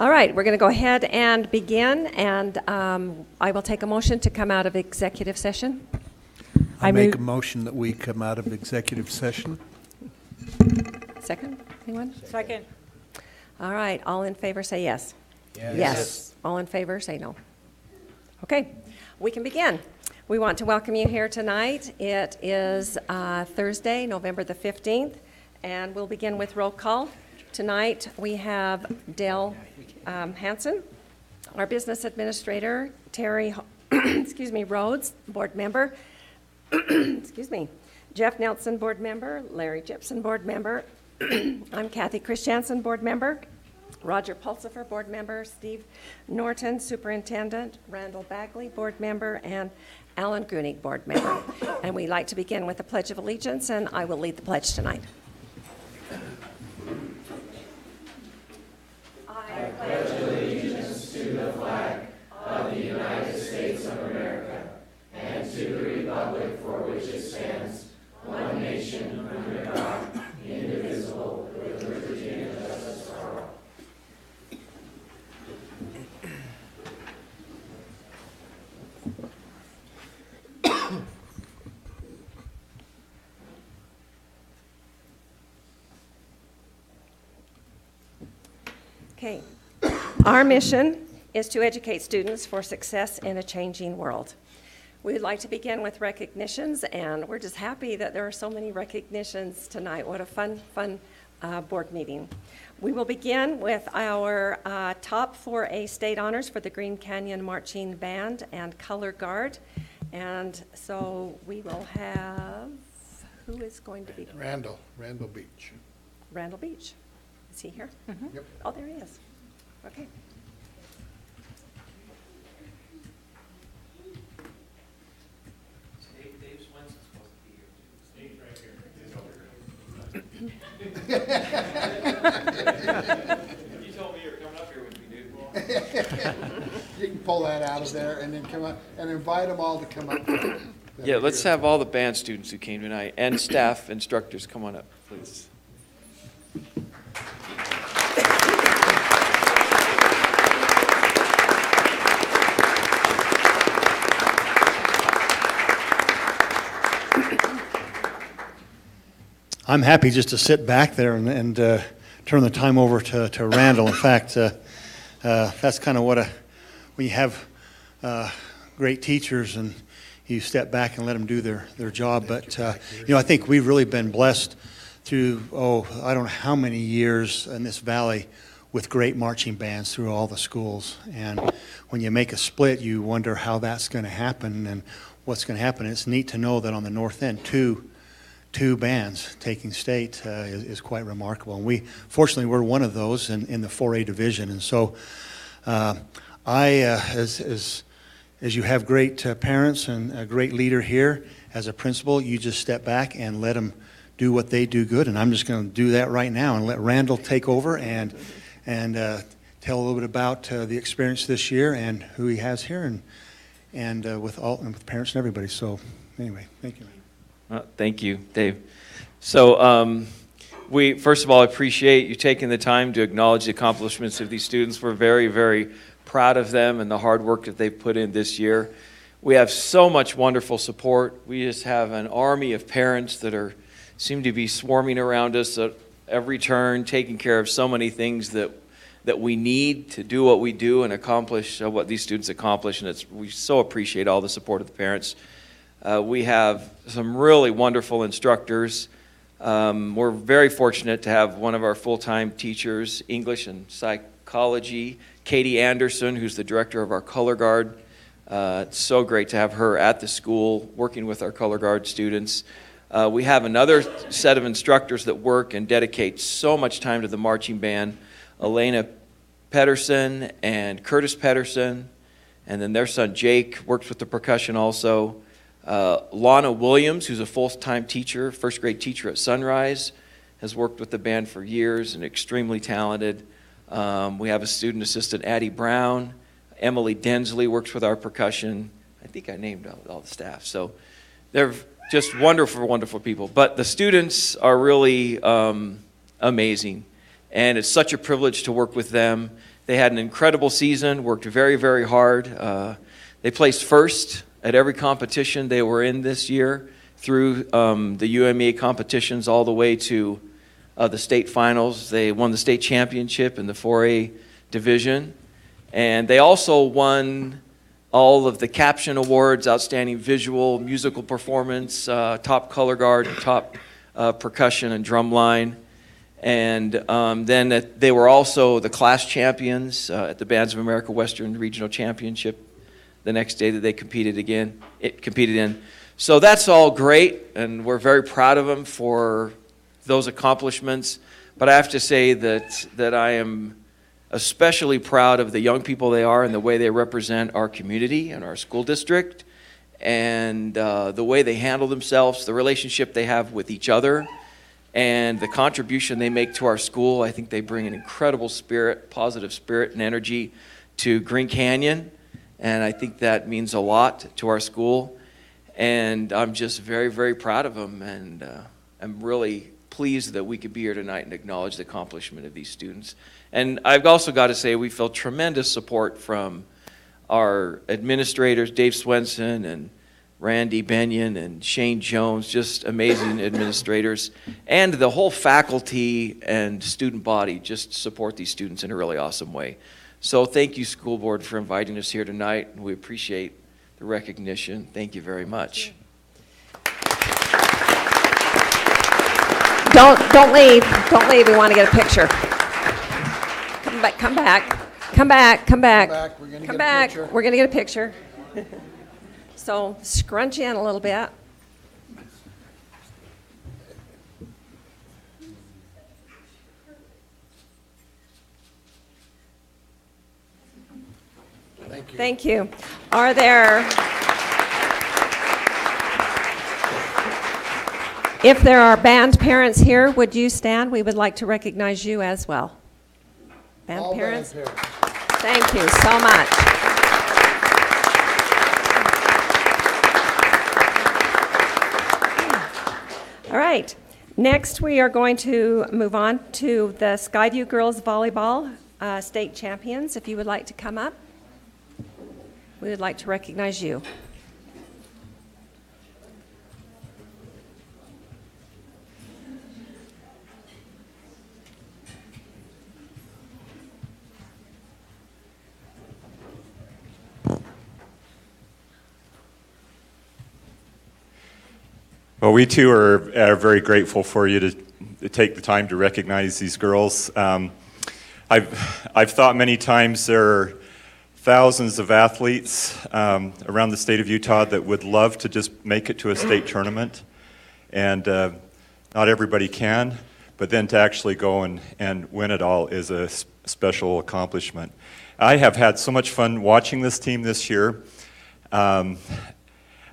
All right, we're going to go ahead and begin, and I will take a motion to come out of executive session. I make a motion that we come out of executive session. Second? Anyone? Second. All right, all in favor say yes. Yes. All in favor say no. Okay, we can begin. We want to welcome you here tonight. It is Thursday, November the 15th, and we'll begin with roll call. Tonight we have Dale Hanson, our business administrator, Terry Rhodes, board member, Jeff Nelson, board member, Larry Gibson, board member, I'm Kathy Christiansen, board member, Roger Pulsifer, board member, Steve Norton, superintendent, Randall Bagley, board member, and Alan Grunig, board member. And we'd like to begin with the Pledge of Allegiance, and I will lead the pledge tonight. I pledge allegiance to the flag of the United States of America and to the republic for which it stands, one nation under God, indivisible, with liberty and justice for all. Okay. Our mission is to educate students for success in a changing world. We would like to begin with recognitions, and we're just happy that there are so many recognitions tonight. What a fun board meeting. We will begin with our top 4A state honors for the Green Canyon Marching Band and Color Guard. And so we will have, who is going to be? Randall Beach. Randall Beach. Is he here? Mm-hmm. Yep. Oh, there he is. Okay. Dave Swenson's supposed to be here. Steve's right here. You told me you were coming up here with me, dude. You can pull that out of there and then come up and invite them all to come up. Yeah, let's have all the band students who came tonight and staff instructors come on up, please. I'm happy just to sit back there and turn the time over to Randall. In fact, that's kind of when you have great teachers and you step back and let them do their job. But, I think we've really been blessed through, I don't know how many years in this valley with great marching bands through all the schools. And when you make a split, you wonder how that's going to happen and what's going to happen. It's neat to know that on the north end, two bands taking state is quite remarkable. And fortunately, we're one of those in the 4A division. And so as you have great parents and a great leader here, as a principal, you just step back and let them do what they do good. And I'm just going to do that right now and let Randall take over and tell a little bit about the experience this year and who he has here and with parents and everybody. So anyway, thank you. Thank you, Dave. So we, first of all, appreciate you taking the time to acknowledge the accomplishments of these students. We're very, very proud of them and the hard work that they've put in this year. We have so much wonderful support. We just have an army of parents that seem to be swarming around us at every turn, taking care of so many things that we need to do what we do and accomplish what these students accomplish. And we so appreciate all the support of the parents. We have some really wonderful instructors. We're very fortunate to have one of our full-time teachers, English and psychology, Katie Anderson, who's the director of our Color Guard. It's so great to have her at the school working with our Color Guard students. We have another set of instructors that work and dedicate so much time to the marching band, Elena Pedersen and Curtis Pedersen, and then their son Jake works with the percussion also. Lana Williams, who's a full-time teacher, first grade teacher at Sunrise, has worked with the band for years and extremely talented. We have a student assistant, Addie Brown. Emily Densley works with our percussion. I think I named all the staff. So they're just wonderful, wonderful people. But the students are really amazing. And it's such a privilege to work with them. They had an incredible season, worked very, very hard. They placed first at every competition they were in this year, through the UMEA competitions all the way to the state finals. They won the state championship in the 4A division. And they also won all of the caption awards, outstanding visual, musical performance, top color guard, top percussion and drum line. And then they were also the class champions at the Bands of America Western Regional Championship the next day that they competed in. So that's all great, and we're very proud of them for those accomplishments. But I have to say that I am especially proud of the young people they are and the way they represent our community and our school district, and the way they handle themselves, the relationship they have with each other, and the contribution they make to our school. I think they bring an incredible spirit, positive spirit and energy to Green Canyon, and I think that means a lot to our school. And I'm just very, very proud of them, and I'm really pleased that we could be here tonight and acknowledge the accomplishment of these students. And I've also got to say we felt tremendous support from our administrators, Dave Swenson and Randy Benyon and Shane Jones, just amazing administrators, and the whole faculty and student body just support these students in a really awesome way. So thank you, school board, for inviting us here tonight. We appreciate the recognition. Thank you very much. Don't leave. Don't leave. We want to get a picture. Come back. Come back. Come back. We're gonna Come get a back. picture. We're going to get a picture. So scrunch in a little bit. Thank you. Thank you. Are there, if there are band parents here, would you stand? We would like to recognize you as well. Band All parents? band parents. Thank you so much. All right. Next, we are going to move on to the Skyview Girls Volleyball State Champions. If you would like to come up, we would like to recognize you. Well, we too are very grateful for you to take the time to recognize these girls. I've thought many times there are thousands of athletes around the state of Utah that would love to just make it to a state tournament, and not everybody can, but then to actually go and win it all is a special accomplishment. I have had so much fun watching this team this year.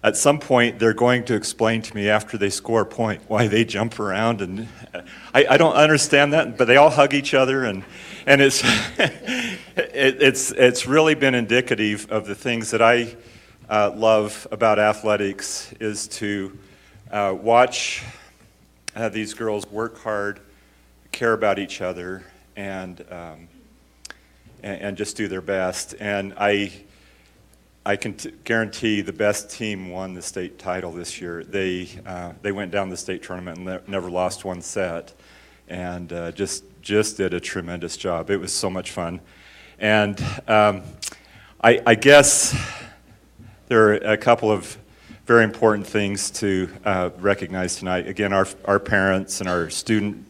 At some point, they're going to explain to me after they score a point why they jump around, and I don't understand that, but they all hug each other, and it's it's really been indicative of the things that I love about athletics, is to watch these girls work hard, care about each other, and just do their best. And I can guarantee the best team won the state title this year. They went down the state tournament and never lost one set, and just did a tremendous job. It was so much fun. And I guess there are a couple of very important things to recognize tonight. Again, our parents and our student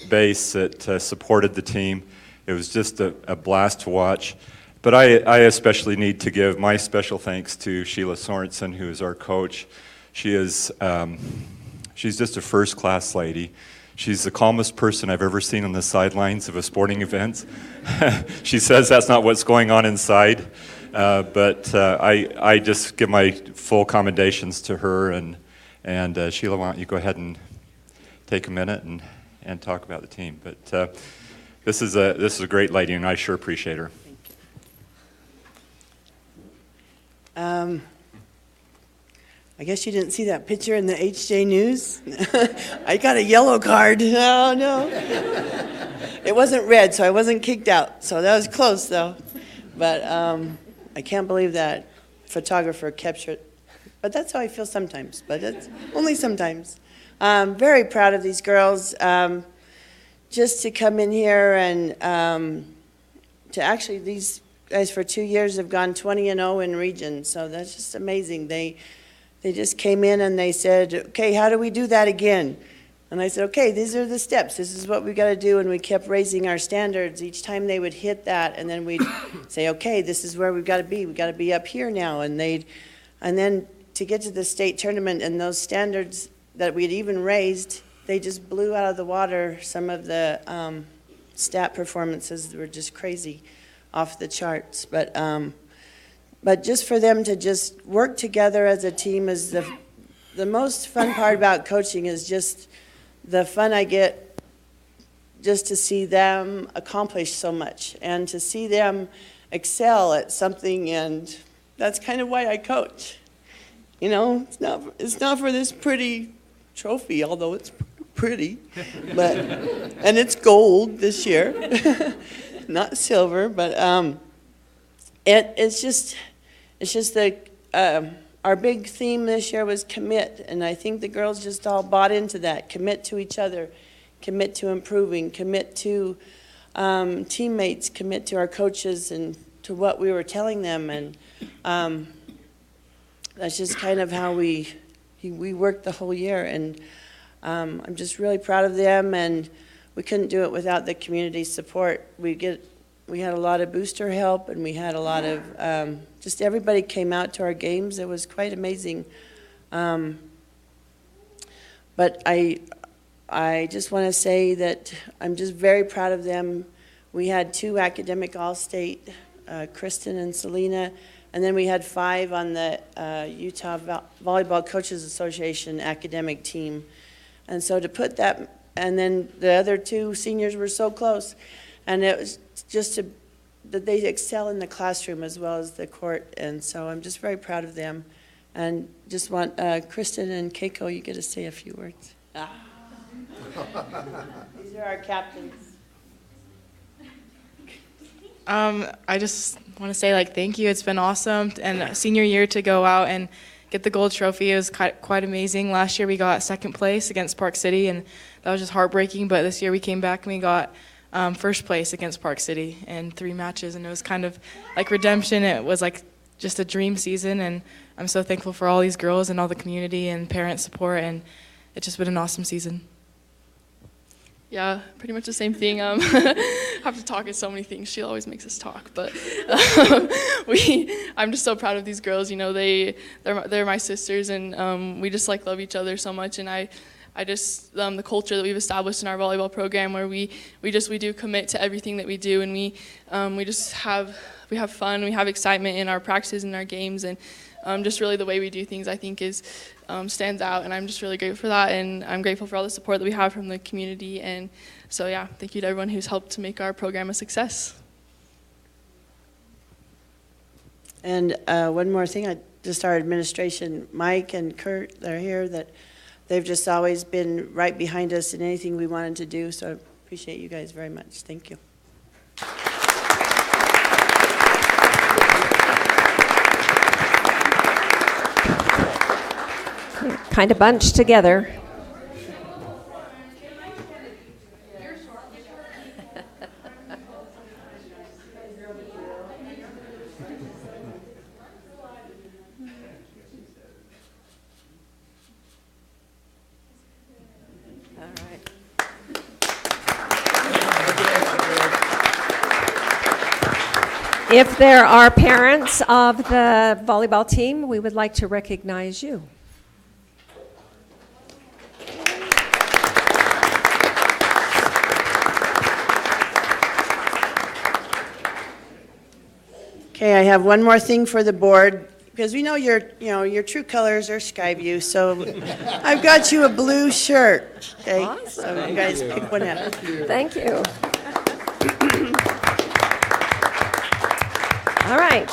base that supported the team. It was just a blast to watch. But I especially need to give my special thanks to Sheila Sorensen, who is our coach. She's just a first-class lady. She's the calmest person I've ever seen on the sidelines of a sporting event. She says that's not what's going on inside, but I just give my full commendations to her. And Sheila, why don't you go ahead and take a minute and talk about the team? But this is a great lady, and I sure appreciate her. I guess you didn't see that picture in the HJ News. I got a yellow card. Oh, no. It wasn't red, so I wasn't kicked out. So that was close, though. But I can't believe that photographer captured. But that's how I feel sometimes. But it's only sometimes. Very proud of these girls. Just to come in here and to actually, these guys for 2 years have gone 20-0 in region. So that's just amazing. They just came in and they said, okay, how do we do that again? And I said, okay, these are the steps. This is what we got to do. And we kept raising our standards. Each time they would hit that, and then we'd say, okay, this is where we've got to be. We've got to be up here now. And then to get to the state tournament and those standards that we'd even raised, they just blew out of the water. Some of the stat performances were just crazy, off the charts. But just for them to just work together as a team is the most fun part about coaching, is just the fun I get just to see them accomplish so much and to see them excel at something. And that's kind of why I coach. You know, it's not for this pretty trophy, although it's pretty, but and it's gold this year, not silver. But it's just our big theme this year was commit, and I think the girls just all bought into that. Commit to each other, commit to improving, commit to teammates, commit to our coaches and to what we were telling them. And that's just kind of how we worked the whole year. And I'm just really proud of them, and we couldn't do it without the community support. We had a lot of booster help, and we had a lot of just everybody came out to our games. It was quite amazing. But I just want to say that I'm just very proud of them. We had 2 academic all-state, Kristen and Selena, and then we had 5 on the Utah Volleyball Coaches Association academic team. And so to put that, and then the other 2 seniors were so close. And it was just that they excel in the classroom as well as the court. And so I'm just very proud of them. And just want Kristen and Keiko, you get to say a few words. These are our captains. I just want to say, thank you. It's been awesome. And senior year to go out and get the gold trophy, it was quite amazing. Last year we got 2nd place against Park City, and that was just heartbreaking. But this year we came back and we got 1st place against Park City in 3 matches, and it was kind of like redemption. It was like just a dream season, and I'm so thankful for all these girls and all the community and parent support, and it's just been an awesome season. Yeah, pretty much the same thing. I have to talk at so many things. She always makes us talk, but I'm just so proud of these girls. You know, they're my sisters, and we just love each other so much. And I just the culture that we've established in our volleyball program, where we do commit to everything that we do, and we have fun, we have excitement in our practices and our games, and just really the way we do things, I think, stands out, and I'm just really grateful for that, and I'm grateful for all the support that we have from the community. And so yeah, thank you to everyone who's helped to make our program a success. And one more thing, just our administration, Mike and Kurt, they're here, that they've just always been right behind us in anything we wanted to do, so I appreciate you guys very much. Thank you. Kind of bunched together. If there are parents of the volleyball team, we would like to recognize you. Okay, I have one more thing for the board, because we know your true colors are sky blue, so I've got you a blue shirt. Okay, Awesome. So you guys pick one out. Thank you. All right.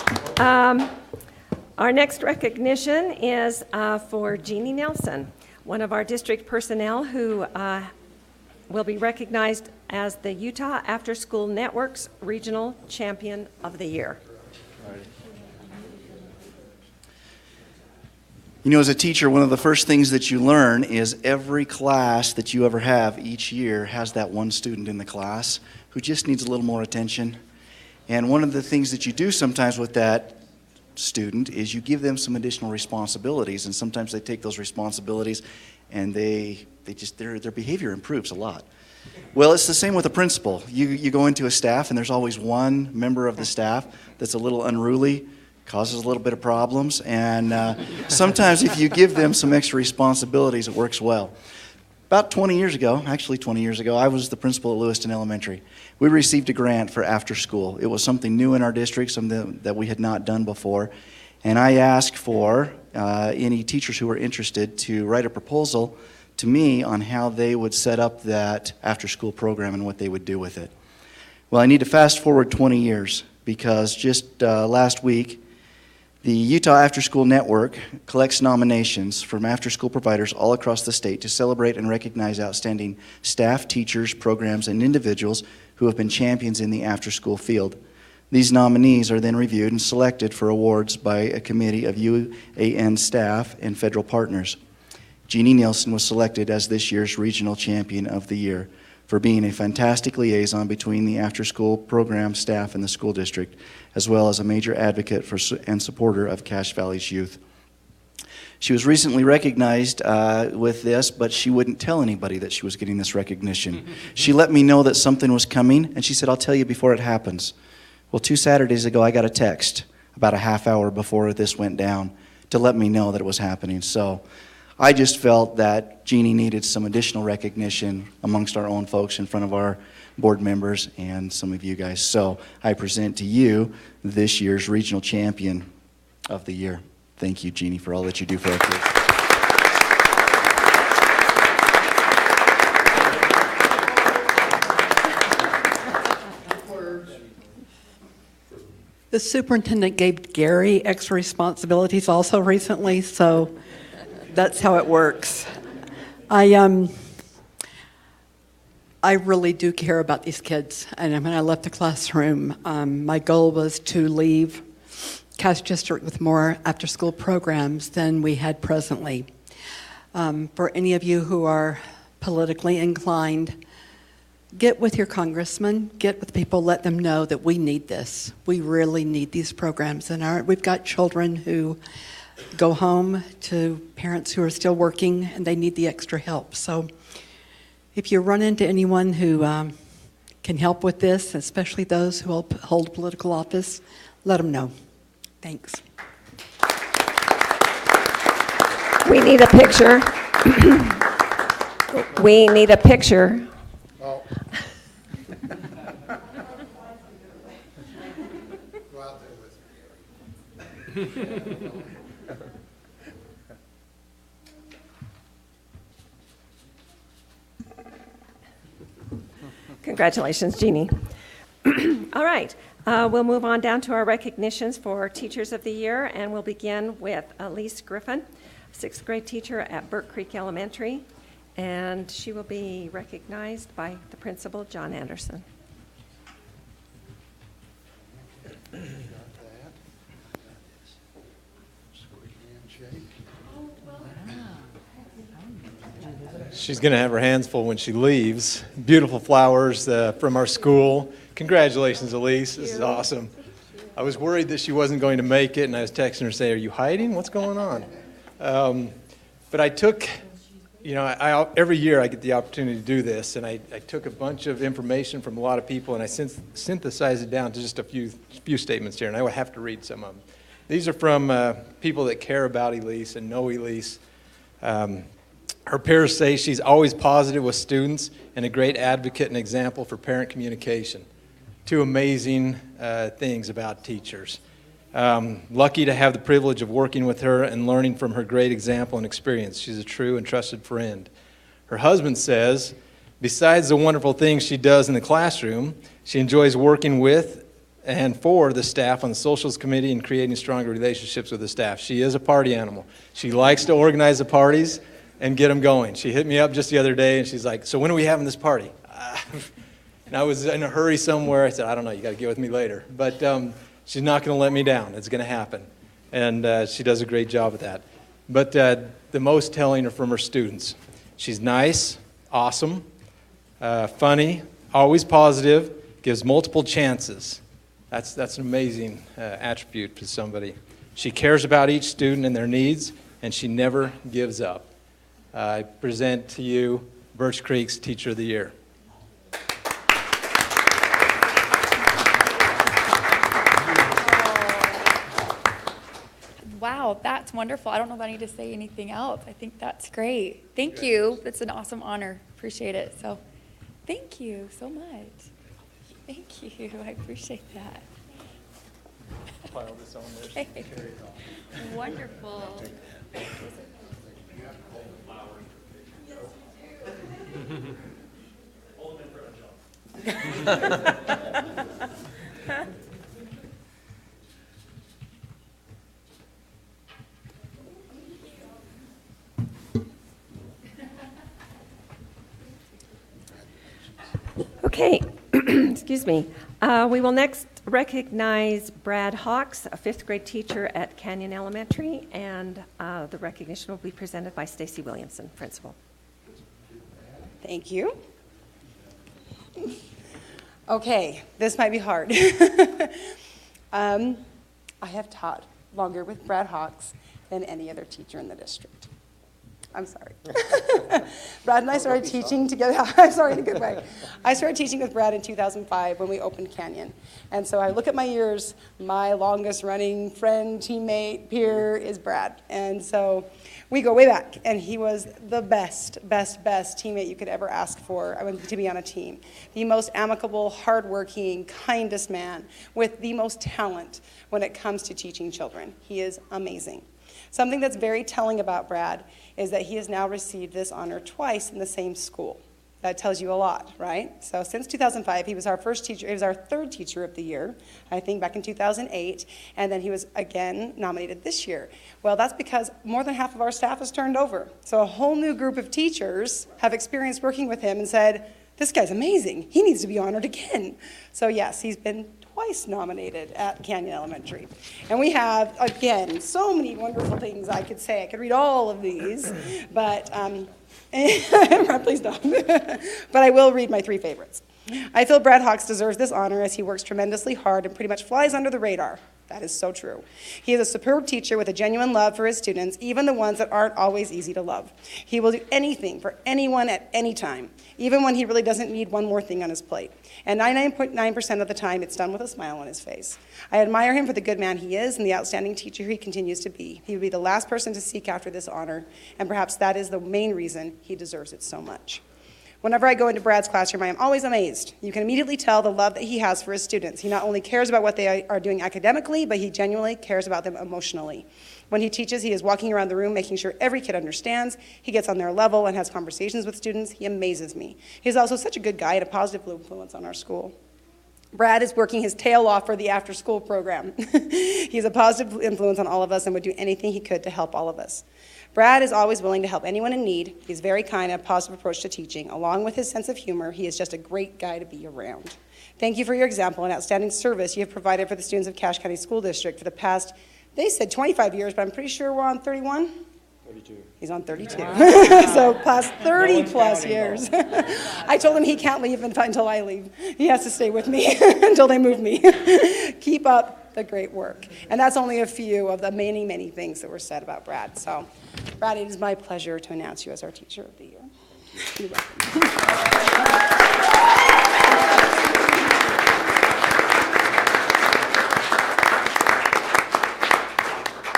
Our next recognition is for Jeannie Nelson, one of our district personnel who will be recognized as the Utah After School Network's Regional Champion of the Year. You know, as a teacher, one of the first things that you learn is every class that you ever have each year has that one student in the class who just needs a little more attention. And one of the things that you do sometimes with that student is you give them some additional responsibilities, and sometimes they take those responsibilities and their behavior improves a lot. Well, it's the same with a principal. You go into a staff and there's always one member of the staff that's a little unruly, causes a little bit of problems, and sometimes if you give them some extra responsibilities, it works well. About 20 years ago, I was the principal at Lewiston Elementary. We received a grant for after school. It was something new in our district, something that we had not done before, and I asked for any teachers who were interested to write a proposal to me on how they would set up that after school program and what they would do with it. Well, I need to fast forward 20 years because just last week, the Utah After School Network collects nominations from after-school providers all across the state to celebrate and recognize outstanding staff, teachers, programs, and individuals who have been champions in the after-school field. These nominees are then reviewed and selected for awards by a committee of UAN staff and federal partners. Jeannie Nielsen was selected as this year's Regional Champion of the Year for being a fantastic liaison between the after-school program staff and the school district, as well as a major advocate for and supporter of Cache Valley's youth. She was recently recognized with this, but she wouldn't tell anybody that she was getting this recognition. She let me know that something was coming, and she said, "I'll tell you before it happens." Well, 2 Saturdays ago, I got a text about a half hour before this went down to let me know that it was happening. So I just felt that Jeannie needed some additional recognition amongst our own folks in front of our board members and some of you guys. So I present to you this year's Regional Champion of the Year. Thank you, Jeannie, for all that you do for our kids. The superintendent gave Gary extra responsibilities also recently, so that's how it works. I really do care about these kids, and when I left the classroom, my goal was to leave Cache District with more after-school programs than we had presently. For any of you who are politically inclined, get with your congressman, get with people, let them know that we need this. We really need these programs. And we've got children who go home to parents who are still working, and they need the extra help. So if you run into anyone who can help with this, especially those who hold political office, let them know. Thanks. We need a picture. We need a picture. Oh. Go out there with me. Congratulations, Jeannie. All right, we'll move on down to our recognitions for Teachers of the Year, and we'll begin with Elise Griffin, 6th grade teacher at Burke Creek Elementary, and she will be recognized by the principal, John Anderson. She's going to have her hands full when she leaves. Beautiful flowers from our school. Congratulations, Elise. This is awesome. I was worried that she wasn't going to make it, and I was texting her saying, "Are you hiding? What's going on?" But I took, every year I get the opportunity to do this, and I took a bunch of information from a lot of people, and I synthesized it down to just a few statements here, and I would have to read some of them. These are from people that care about Elise and know Elise. Her peers say she's always positive with students and a great advocate and example for parent communication. 2 amazing things about teachers. Lucky to have the privilege of working with her and learning from her great example and experience. She's a true and trusted friend. Her husband says, besides the wonderful things she does in the classroom, she enjoys working with and for the staff on the socials committee and creating stronger relationships with the staff. She is a party animal. She likes to organize the parties. and get them going. She hit me up just the other day, and she's like, so when are we having this party? And I was in a hurry somewhere. I said, I don't know, you got to get with me later. But she's not going to let me down. It's going to happen. And she does a great job with that. But the most telling are from her students. She's nice, awesome, funny, always positive, gives multiple chances. That's an amazing attribute for somebody. She cares about each student and their needs, and she never gives up. I present to you Birch Creek's Teacher of the Year. Wow, that's wonderful. I don't know if I need to say anything else. I think that's great. Thank you. It's an awesome honor. Appreciate it. So thank you so much. Thank you. I appreciate that. Pile this on there. Okay. Wonderful. Okay, excuse me. We will next recognize Brad Hawks, a fifth grade teacher at Canyon Elementary, and the recognition will be presented by Stacy Williamson, principal. Thank you. Okay, this might be hard. I have taught longer with Brad Hawks than any other teacher in the district. I'm sorry. Brad and I started teaching together. I'm sorry, in a good way. I started teaching with Brad in 2005 when we opened Canyon. And so I look at my years, my longest running friend, teammate, peer is Brad. And so we go way back. And he was the best teammate you could ever ask for to be on a team. The most amicable, hardworking, kindest man with the most talent when it comes to teaching children. He is amazing. Something that's very telling about Brad is that he has now received this honor twice in the same school. That tells you a lot, right? So since 2005, he was our first teacher. He was our third teacher of the year, I think back in 2008, and then he was again nominated this year. Well, that's because more than half of our staff has turned over. So a whole new group of teachers have experienced working with him and said, this guy's amazing. He needs to be honored again. So yes, he's been twice nominated at Canyon Elementary. And we have, again, so many wonderful things I could say. I could read all of these, but please don't. But I will read my three favorites. I feel Brad Hawks deserves this honor as he works tremendously hard and pretty much flies under the radar. That is so true. He is a superb teacher with a genuine love for his students, even the ones that aren't always easy to love. He will do anything for anyone at any time, even when he really doesn't need one more thing on his plate. And 99.9% of the time, it's done with a smile on his face. I admire him for the good man he is and the outstanding teacher he continues to be. He would be the last person to seek after this honor, and perhaps that is the main reason he deserves it so much. Whenever I go into Brad's classroom, I am always amazed. You can immediately tell the love that he has for his students. He not only cares about what they are doing academically, but he genuinely cares about them emotionally. When he teaches, he is walking around the room making sure every kid understands. He gets on their level and has conversations with students. He amazes me. He's also such a good guy and a positive influence on our school. Brad is working his tail off for the after-school program. He's a positive influence on all of us and would do anything he could to help all of us. Brad is always willing to help anyone in need. He's very kind and a positive approach to teaching. Along with his sense of humor, he is just a great guy to be around. Thank you for your example and outstanding service you have provided for the students of Cache County School District for the past, they said 25 years, but I'm pretty sure we're on 31? 32. He's on 32. Wow. So past 30 plus years. I told him he can't leave until I leave. He has to stay with me until they move me. Keep up the great work. And that's only a few of the many, many things that were said about Brad. So, Brad, it is my pleasure to announce you as our Teacher of the Year. You're welcome.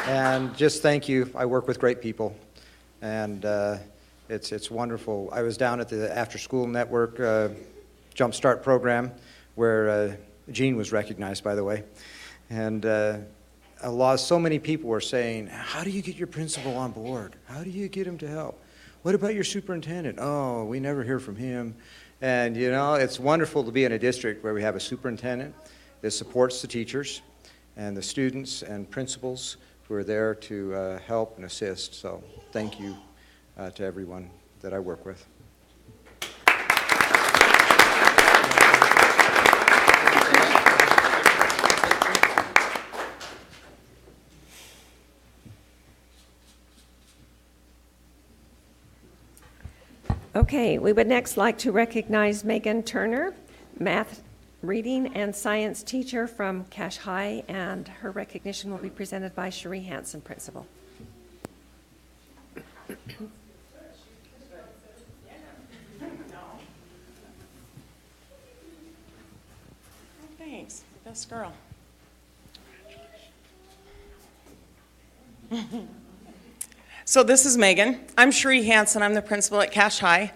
And just thank you. I work with great people, and it's wonderful. I was down at the After School Network Jump Start program where Jean was recognized, by the way, and so many people were saying, how do you get your principal on board? How do you get him to help? What about your superintendent? Oh, we never hear from him. And you know, it's wonderful to be in a district where we have a superintendent that supports the teachers and the students and principals who are there to help and assist. So thank you to everyone that I work with. Okay, we would next like to recognize Megan Turner, math, reading, and science teacher from Cache High, and her recognition will be presented by Cherie Hansen, principal. Thanks, best girl. So this is Megan. I'm Cherie Hansen. I'm the principal at Cache High.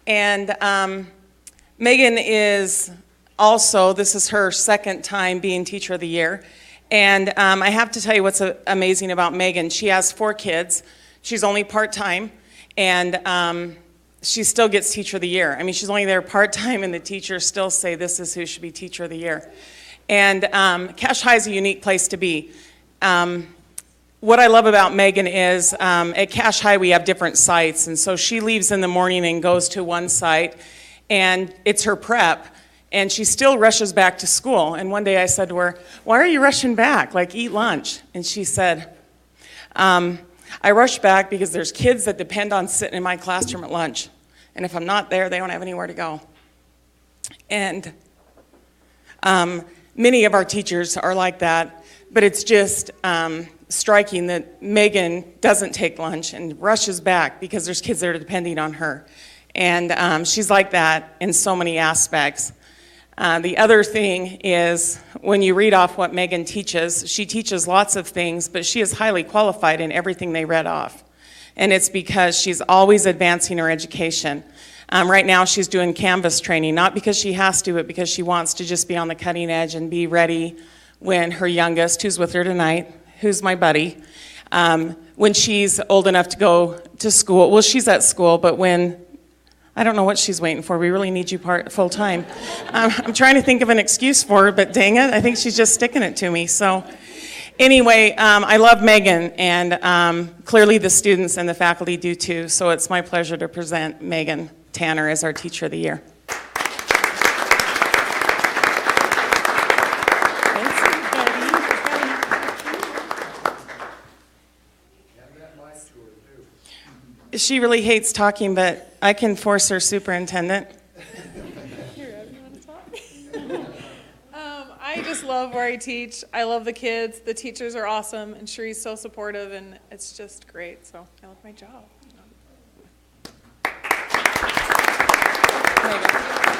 And Megan is also, this is her second time being Teacher of the Year. And I have to tell you what's amazing about Megan. She has 4 kids. She's only part-time. And she still gets Teacher of the Year. I mean, she's only there part-time, and the teachers still say this is who should be Teacher of the Year. And Cache High is a unique place to be. What I love about Megan is at Cache High we have different sites, and so she leaves in the morning and goes to one site, and it's her prep, and she still rushes back to school. And one day I said to her, "Why are you rushing back? Like, eat lunch." And she said, "I rush back because there's kids that depend on sitting in my classroom at lunch, and if I'm not there, they don't have anywhere to go." And many of our teachers are like that, but it's just striking that Megan doesn't take lunch and rushes back because there's kids that are depending on her. And she's like that in so many aspects. The other thing is when you read off what Megan teaches, she teaches lots of things, but she is highly qualified in everything they read off. And it's because she's always advancing her education. Right now she's doing Canvas training, not because she has to, but because she wants to just be on the cutting edge and be ready when her youngest, who's with her tonight, who's my buddy, when she's old enough to go to school. Well, she's at school, but when, I don't know what she's waiting for. We really need you full time. I'm trying to think of an excuse for her, but dang it, I think she's just sticking it to me. So anyway, I love Megan, and clearly the students and the faculty do too. So it's my pleasure to present Megan Tanner as our Teacher of the Year. She really hates talking, but I can force her, Superintendent. I just love where I teach. I love the kids. The teachers are awesome, and Cherie's so supportive, and it's just great. So I love my job.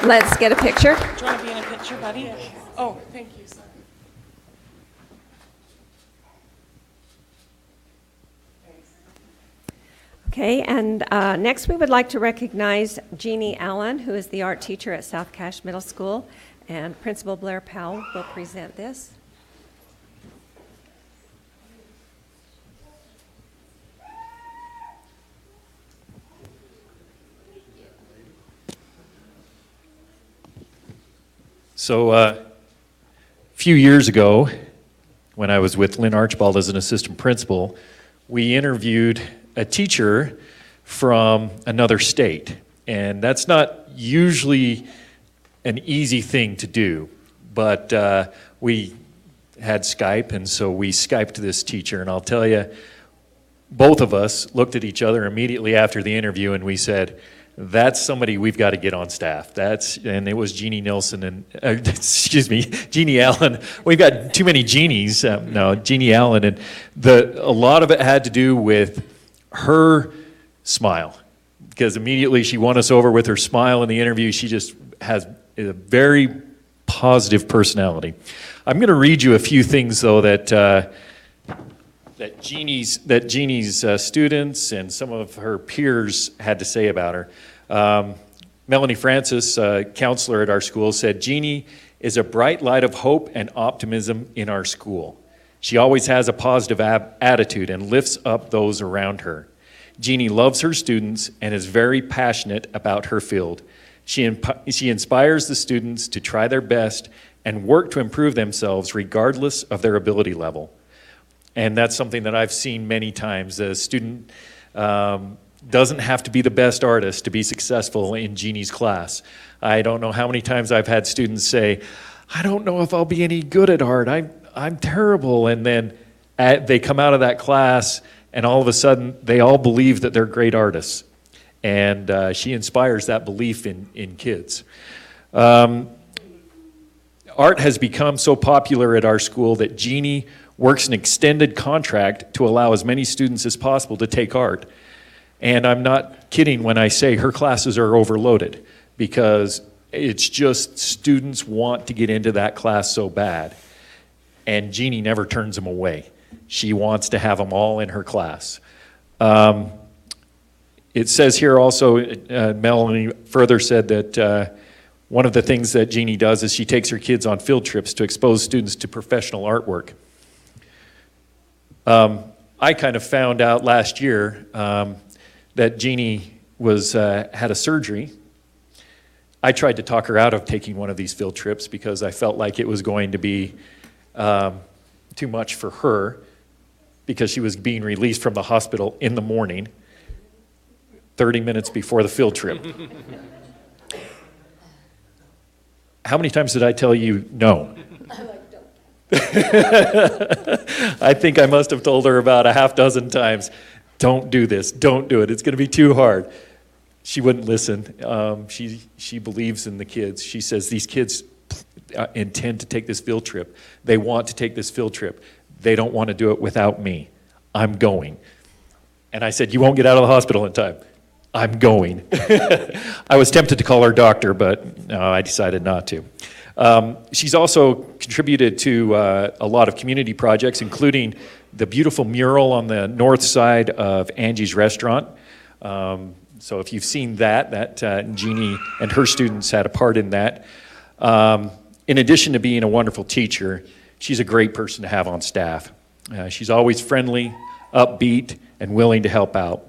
Let's get a picture. Do you want to be in a picture, buddy? Yeah. Oh, thank you. Sorry. Okay, and next we would like to recognize Jeannie Allen, who is the art teacher at South Cache Middle School, and Principal Blair Powell will present this. So a few years ago, when I was with Lynn Archibald as an assistant principal, we interviewed a teacher from another state. And that's not usually an easy thing to do, but we had Skype, and so we Skyped this teacher. And I'll tell you, both of us looked at each other immediately after the interview and we said, that's somebody we've got to get on staff. And it was Jeannie Nilsson and, Jeannie Allen. We've got too many Jeannies. No, Jeannie Allen. And a lot of it had to do with her smile, because immediately she won us over with her smile in the interview. She just has a very positive personality. I'm going to read you a few things, though, that Jeannie's students and some of her peers had to say about her. Melanie Francis, counselor at our school, said, "Jeannie is a bright light of hope and optimism in our school. She always has a positive attitude and lifts up those around her. Jeannie loves her students and is very passionate about her field. She inspires the students to try their best and work to improve themselves regardless of their ability level." And that's something that I've seen many times. A student doesn't have to be the best artist to be successful in Jeannie's class. I don't know how many times I've had students say, I don't know if I'll be any good at art. I'm terrible. And then they come out of that class and all of a sudden they all believe that they're great artists. And she inspires that belief in kids. Art has become so popular at our school that Jeannie works an extended contract to allow as many students as possible to take art. And I'm not kidding when I say her classes are overloaded, because it's just students want to get into that class so bad. And Jeannie never turns them away. She wants to have them all in her class. It says here also, Melanie further said that one of the things that Jeannie does is she takes her kids on field trips to expose students to professional artwork. I kind of found out last year that Jeannie had a surgery. I tried to talk her out of taking one of these field trips because I felt like it was going to be too much for her, because she was being released from the hospital in the morning, 30 minutes before the field trip. How many times did I tell you no? I think I must have told her about a half dozen times, don't do this, don't do it, it's going to be too hard. She wouldn't listen. She believes in the kids. She says these kids intend to take this field trip. They want to take this field trip. They don't want to do it without me. I'm going. And I said, you won't get out of the hospital in time. I'm going. I was tempted to call her doctor, but no, I decided not to. She's also contributed to a lot of community projects, including the beautiful mural on the north side of Angie's Restaurant. So if you've seen that Jeannie and her students had a part in that. In addition to being a wonderful teacher, she's a great person to have on staff. She's always friendly, upbeat, and willing to help out.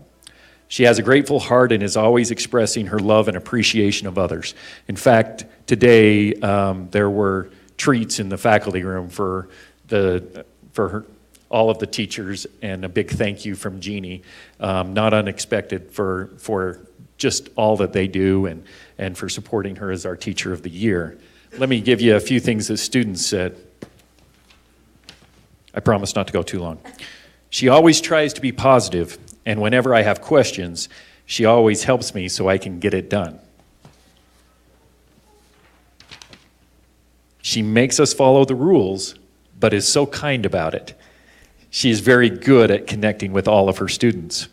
She has a grateful heart and is always expressing her love and appreciation of others. In fact, today there were treats in the faculty room for all of the teachers, and a big thank you from Jeannie, not unexpected for just all that they do and for supporting her as our Teacher of the Year. Let me give you a few things that students said. I promise not to go too long. She always tries to be positive, and whenever I have questions, she always helps me so I can get it done. She makes us follow the rules, but is so kind about it. She is very good at connecting with all of her students.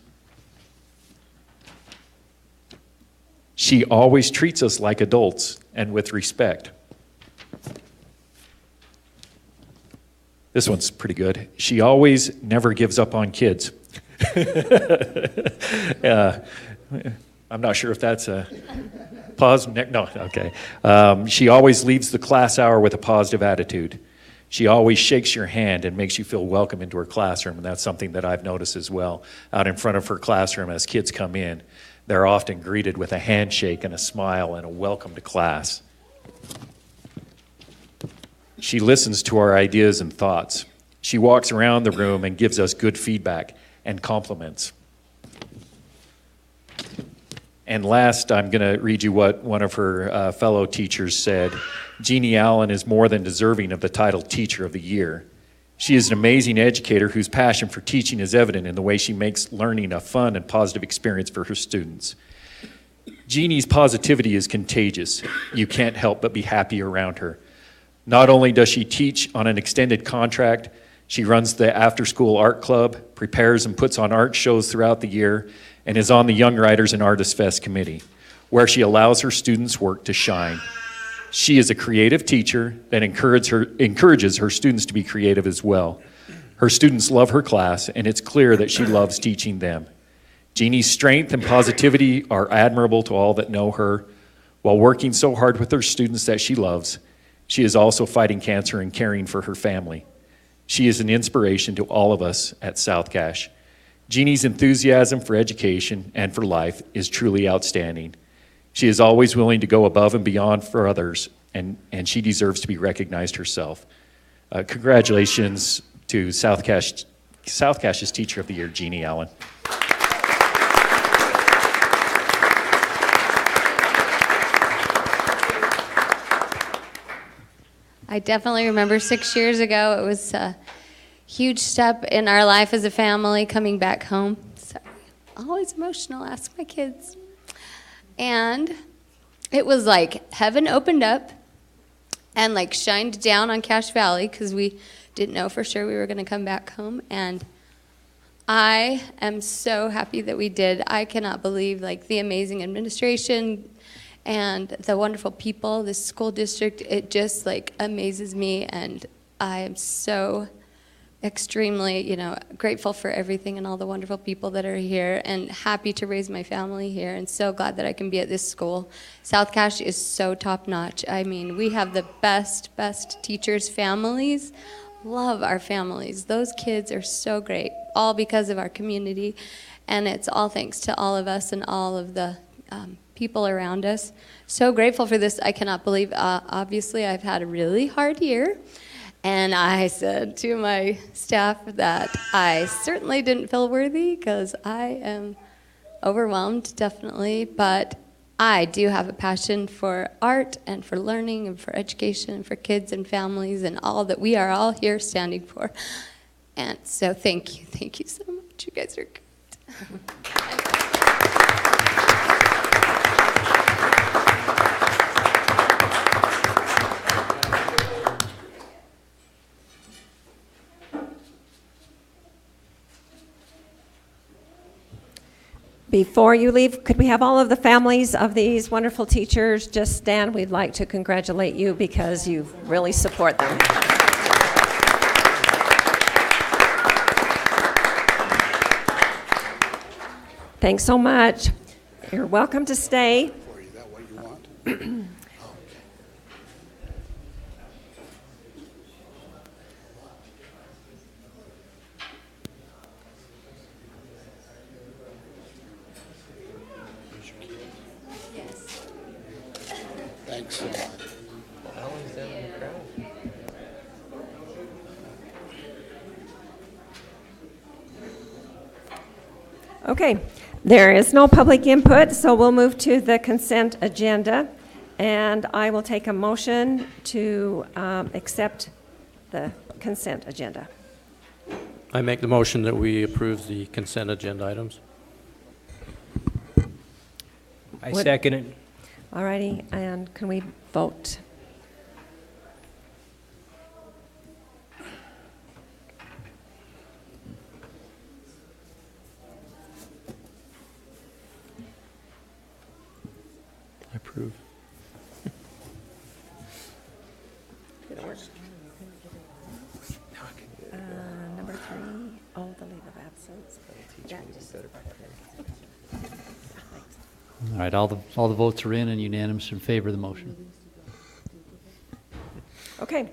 She always treats us like adults and with respect. This one's pretty good. She always never gives up on kids. I'm not sure if that's a pause. No, okay. She always leaves the class hour with a positive attitude. She always shakes your hand and makes you feel welcome into her classroom, and that's something that I've noticed as well. Out in front of her classroom, as kids come in, they're often greeted with a handshake and a smile and a welcome to class. She listens to our ideas and thoughts. She walks around the room and gives us good feedback and compliments. And last, I'm going to read you what one of her fellow teachers said. Jeannie Allen is more than deserving of the title Teacher of the Year. She is an amazing educator whose passion for teaching is evident in the way she makes learning a fun and positive experience for her students. Jeannie's positivity is contagious. You can't help but be happy around her. Not only does she teach on an extended contract, she runs the after-school art club, prepares and puts on art shows throughout the year, and is on the Young Writers and Artists Fest committee, where she allows her students' work to shine. She is a creative teacher that encourages her students to be creative as well. Her students love her class, and it's clear that she loves teaching them. Jeannie's strength and positivity are admirable to all that know her. While working so hard with her students that she loves, she is also fighting cancer and caring for her family. She is an inspiration to all of us at South Cache. Jeannie's enthusiasm for education and for life is truly outstanding. She is always willing to go above and beyond for others, and she deserves to be recognized herself. Congratulations to South Cache's Teacher of the Year, Jeannie Allen. I definitely remember 6 years ago. It was a huge step in our life as a family coming back home. Sorry, always emotional, ask my kids. And it was like heaven opened up and like shined down on Cache Valley because we didn't know for sure we were going to come back home. And I am so happy that we did. I cannot believe like the amazing administration and the wonderful people, the school district. It just like amazes me, and I am so extremely, grateful for everything and all the wonderful people that are here, and happy to raise my family here, and so glad that I can be at this school. South Cache is so top notch. I mean, we have the best teachers, families. Love our families. Those kids are so great, all because of our community, and it's all thanks to all of us and all of the people around us. So grateful for this. I cannot believe, obviously, I've had a really hard year, and I said to my staff that I certainly didn't feel worthy because I am overwhelmed, definitely, but I do have a passion for art and for learning and for education and for kids and families and all that we are all here standing for. And so thank you so much. You guys are great. Before you leave, could we have all of the families of these wonderful teachers just stand? We'd like to congratulate you because you really support them. Thanks so much. You're welcome to stay. Is that what you want? Thanks so much. Okay, there is no public input, so we'll move to the consent agenda, and I will take a motion to accept the consent agenda. I make the motion that we approve the consent agenda items. I second it. All righty, and can we vote? I approve. Did it work? Number 3, oh, the leave of absence. All right, all the votes are in and unanimous in favor of the motion. Okay,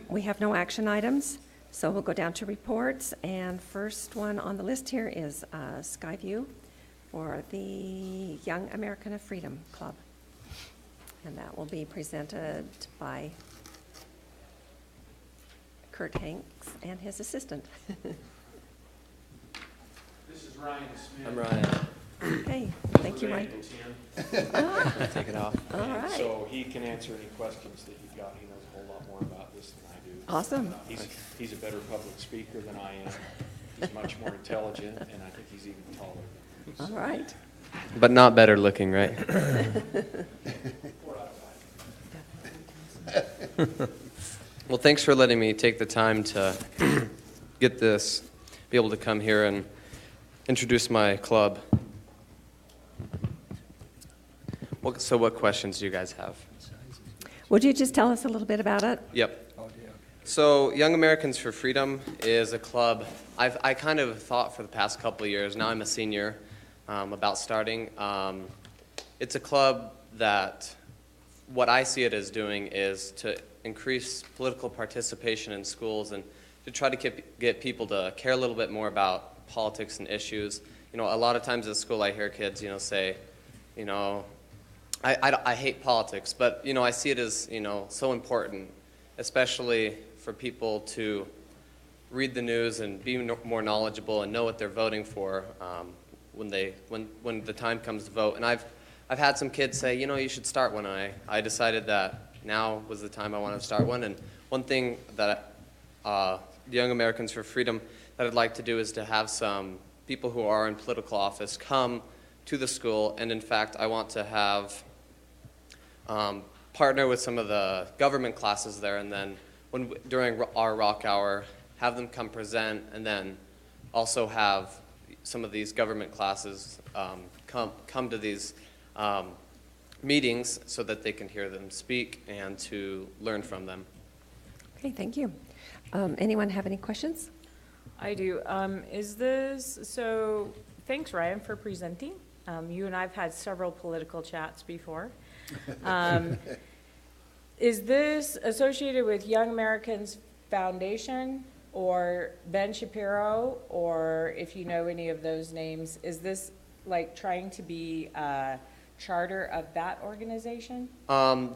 we have no action items, so we'll go down to reports, and first one on the list here is Skyview for the Young American of Freedom Club, and that will be presented by Kurt Hanks and his assistant. This is Ryan Smith. I'm Ryan. Okay, thank you, Ryan. Take it off. All right. So he can answer any questions that you've got. He knows a whole lot more about this than I do. Awesome. He's a better public speaker than I am. He's much more intelligent, and I think he's even taller. All right. But not better looking, right? Well, thanks for letting me take the time to be able to come here and introduce my club. So what questions do you guys have? Would you just tell us a little bit about it? Yep. So Young Americans for Freedom is a club I kind of thought for the past couple of years, now I'm a senior, about starting. It's a club that what I see it as doing is to increase political participation in schools and to try to get people to care a little bit more about politics and issues. A lot of times at school I hear kids, say, I hate politics, but, I see it as, so important, especially for people to read the news and be more knowledgeable and know what they're voting for when the time comes to vote. And I've had some kids say, you should start when I decided that, now was the time I wanted to start one. And one thing that Young Americans for Freedom that I'd like to do is to have some people who are in political office come to the school. And in fact, I want to have partner with some of the government classes there, and then during our rock hour, have them come present, and then also have some of these government classes come to these meetings so that they can hear them speak and to learn from them. Okay, thank you. Anyone have any questions? I do. So thanks, Ryan, for presenting. You and I have had several political chats before. Is this associated with Young Americans Foundation or Ben Shapiro, or if you know any of those names, is this like trying to be a charter of that organization?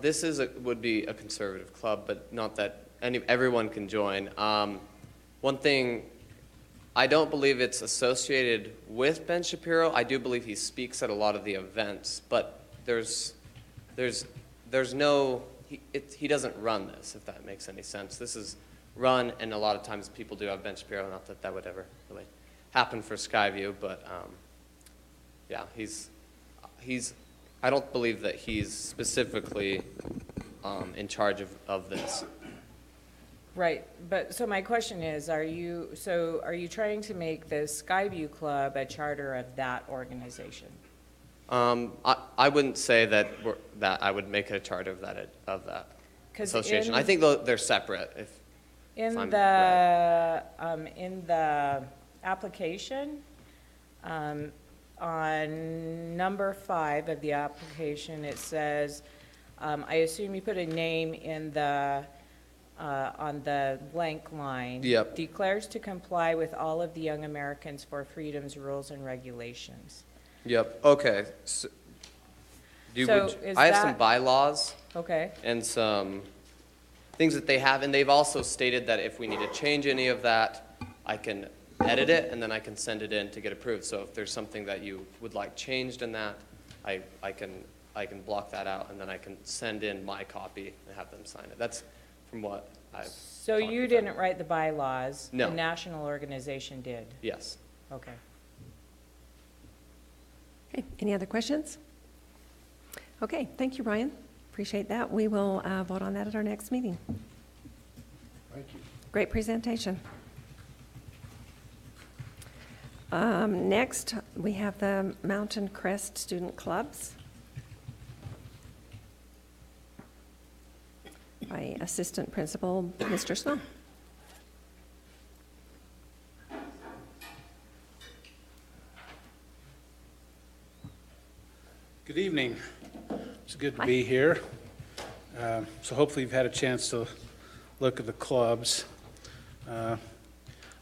This would be a conservative club, but not that everyone can join. One thing, I don't believe it's associated with Ben Shapiro. I do believe he speaks at a lot of the events, but there's no, he doesn't run this, if that makes any sense. This is run, and a lot of times people do have Ben Shapiro, not that that would ever really happen for Skyview, but yeah, I don't believe that he's specifically in charge of this. Right, but so my question is, are you trying to make the Skyview Club a charter of that organization? I wouldn't say that I would make it a charter of that association. I think they're separate. In the application, on number 5 of the application, it says, I assume you put a name in the on the blank line. Yep. Declares to comply with all of the Young Americans for Freedom's rules and regulations. Yep. Okay. So, I have some bylaws. Okay. And some things that they have, and they've also stated that if we need to change any of that, I can edit it and then I can send it in to get approved. So if there's something that you would like changed in that, I can block that out, and then I can send in my copy and have them sign it. That's from what I've. So you didn't write the bylaws? No. The national organization did? Yes. Okay. Okay, any other questions? Okay, thank you, Ryan. Appreciate that. We will vote on that at our next meeting. Thank you. Great presentation. Next, we have the Mountain Crest Student Clubs by Assistant Principal Mr. Snow. Good evening. It's good to be here. So hopefully you've had a chance to look at the clubs. I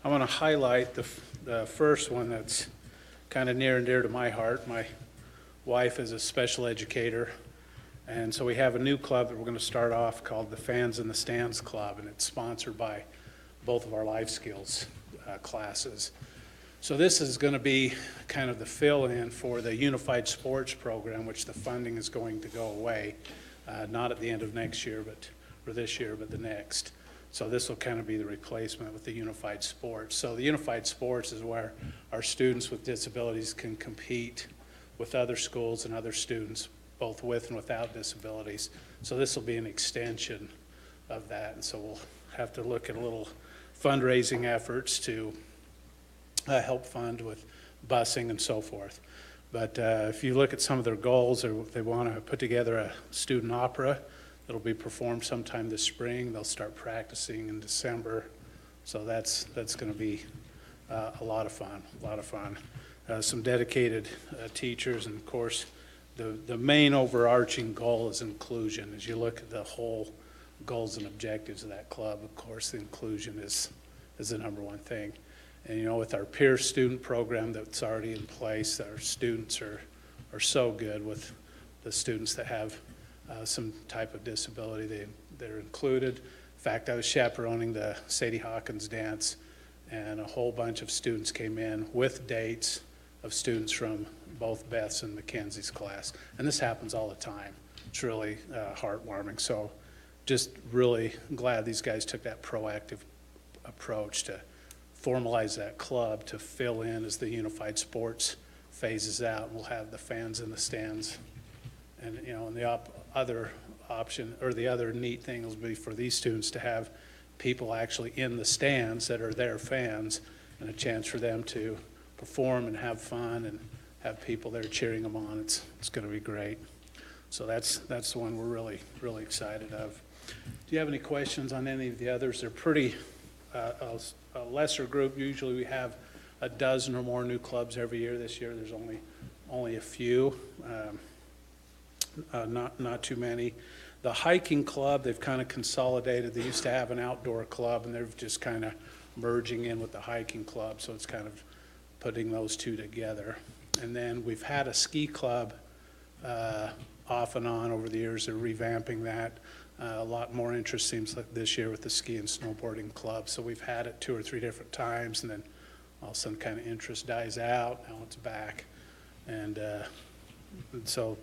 want to highlight the first one that's kind of near and dear to my heart. My wife is a special educator, and so we have a new club that we're going to start off called the Fans in the Stands Club, and it's sponsored by both of our life skills classes. So this is going to be kind of the fill-in for the Unified Sports Program, which the funding is going to go away, not at the end of next year, or this year, but the next. So this will kind of be the replacement with the Unified Sports. So the Unified Sports is where our students with disabilities can compete with other schools and other students, both with and without disabilities. So this will be an extension of that. And so we'll have to look at a little fundraising efforts to help fund with busing and so forth. But if you look at some of their goals, they want to put together a student opera that'll be performed sometime this spring. They'll start practicing in December. So that's going to be a lot of fun, some dedicated teachers, and of course, the main overarching goal is inclusion. As you look at the whole goals and objectives of that club, of course, the inclusion is the number one thing. And you know, with our peer student program that's already in place, our students are so good with the students that have some type of disability. They're included. In fact, I was chaperoning the Sadie Hawkins dance, and a whole bunch of students came in with dates of students from both Beth's and Mackenzie's class. And this happens all the time. It's really heartwarming. So just really glad these guys took that proactive approach to formalize that club to fill in as the unified sports phases out. We'll have the fans in the stands. And, you know, and the other option, or the other neat thing will be for these students to have people actually in the stands that are their fans, and a chance for them to perform and have fun and have people there cheering them on. It's going to be great. So that's the one we're really, really excited of. Do you have any questions on any of the others? They're pretty, a lesser group. Usually we have a dozen or more new clubs every year. This year there's only a few, not too many. The hiking club, they've kind of consolidated. They used to have an outdoor club, and they're just kind of merging in with the hiking club, so it's kind of putting those two together. And then we've had a ski club off and on over the years. They're revamping that. A lot more interest seems like this year with the ski and snowboarding club. So we've had it 2 or 3 different times, and then all of a sudden kind of interest dies out. Now it's back. And so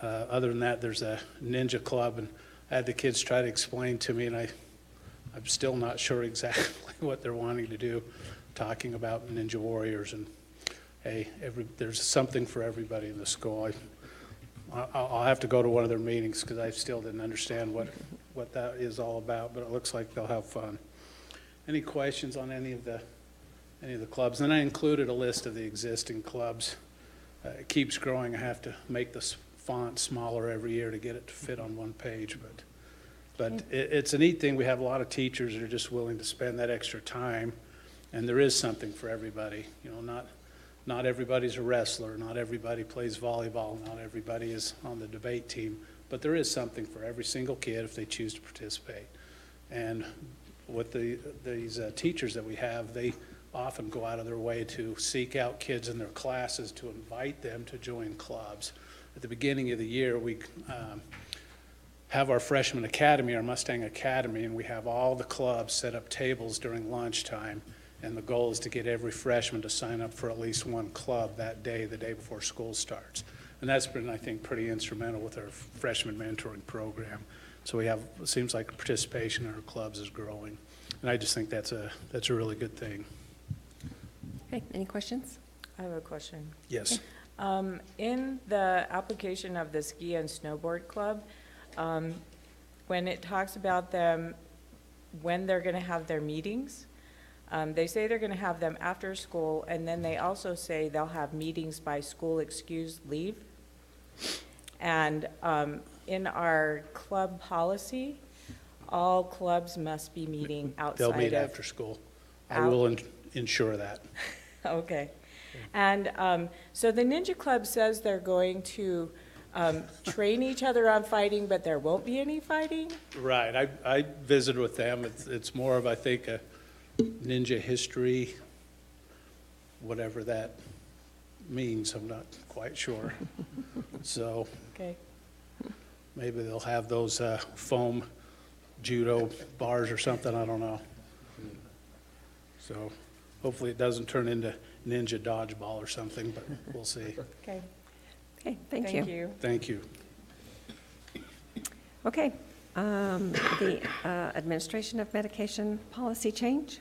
other than that, there's a ninja club, and I had the kids try to explain to me, and I'm still not sure exactly what they're wanting to do, talking about ninja warriors. And hey, there's something for everybody in the school. I'll have to go to one of their meetings because I still didn't understand what that is all about, but it looks like they'll have fun. Any questions on any of the clubs? And I included a list of the existing clubs. It keeps growing. I have to make the font smaller every year to get it to fit on one page, but it's a neat thing. We have a lot of teachers that are just willing to spend that extra time, and there is something for everybody. You know, not everybody's a wrestler, not everybody plays volleyball, not everybody is on the debate team, but there is something for every single kid if they choose to participate. And with these teachers that we have, they often go out of their way to seek out kids in their classes to invite them to join clubs. At the beginning of the year, we have our freshman academy, our Mustang Academy, and we have all the clubs set up tables during lunchtime. And the goal is to get every freshman to sign up for at least one club that day, the day before school starts. And that's been, I think, pretty instrumental with our freshman mentoring program. So it seems like participation in our clubs is growing. And I just think that's a really good thing. Okay, any questions? I have a question. Yes. In the application of the ski and snowboard club, when it talks about them, when they're going to have their meetings, they say they're going to have them after school, and then they also say they'll have meetings by school excused leave. And in our club policy, all clubs must be meeting outside of... They'll meet after school. I will ensure that. Okay. And so the Ninja Club says they're going to train each other on fighting, but there won't be any fighting? Right. I visited with them. It's more of, I think, a ninja history, whatever that means. I'm not quite sure. So okay. Maybe they'll have those foam judo bars or something. I don't know. So hopefully it doesn't turn into ninja dodgeball or something, but we'll see. Okay. Okay, thank you. Thank you. Okay, the administration of medication policy change.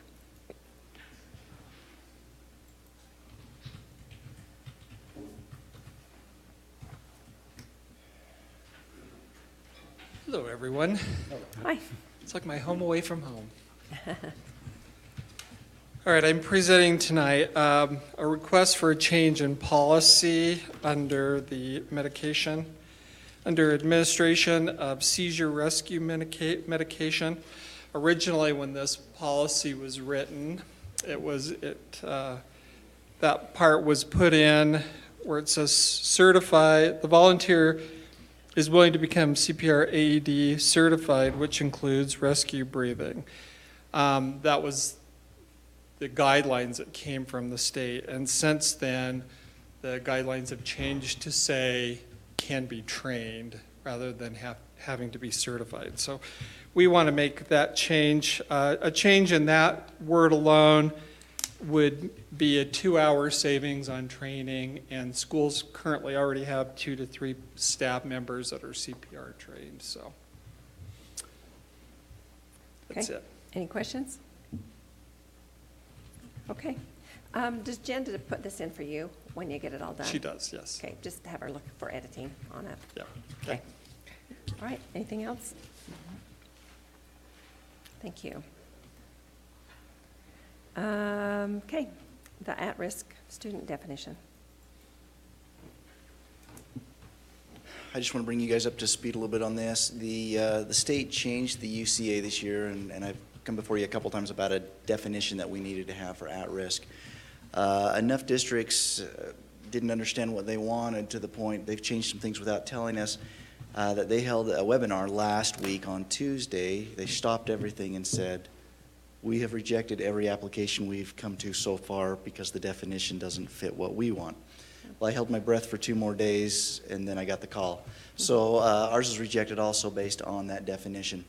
Hello, everyone. Hi. It's like my home away from home. All right, I'm presenting tonight a request for a change in policy under the medication, under administration of seizure rescue medication. Originally, when this policy was written, that part was put in where it says certify, the volunteer is willing to become CPR AED certified, which includes rescue breathing. That was the guidelines that came from the state. And since then, the guidelines have changed to say can be trained rather than having to be certified. So we want to make that change. A change in that word alone would be a 2-hour savings on training, and schools currently already have 2 to 3 staff members that are CPR trained. So That's Okay. it. Any questions? Okay. Does Jen put this in for you when you get it all done? She does, yes. Okay, just have her look for editing on it. Yeah. Okay. All right, anything else? Thank you. Okay, the at-risk student definition. I just want to bring you guys up to speed a little bit on this. The state changed the UCA this year, and I've come before you a couple times about a definition that we needed to have for at-risk. Enough districts didn't understand what they wanted to the point they've changed some things without telling us that they held a webinar last week on Tuesday. They stopped everything and said, we have rejected every application we've come to so far because the definition doesn't fit what we want. Well, I held my breath for 2 more days, and then I got the call. So ours is rejected also based on that definition.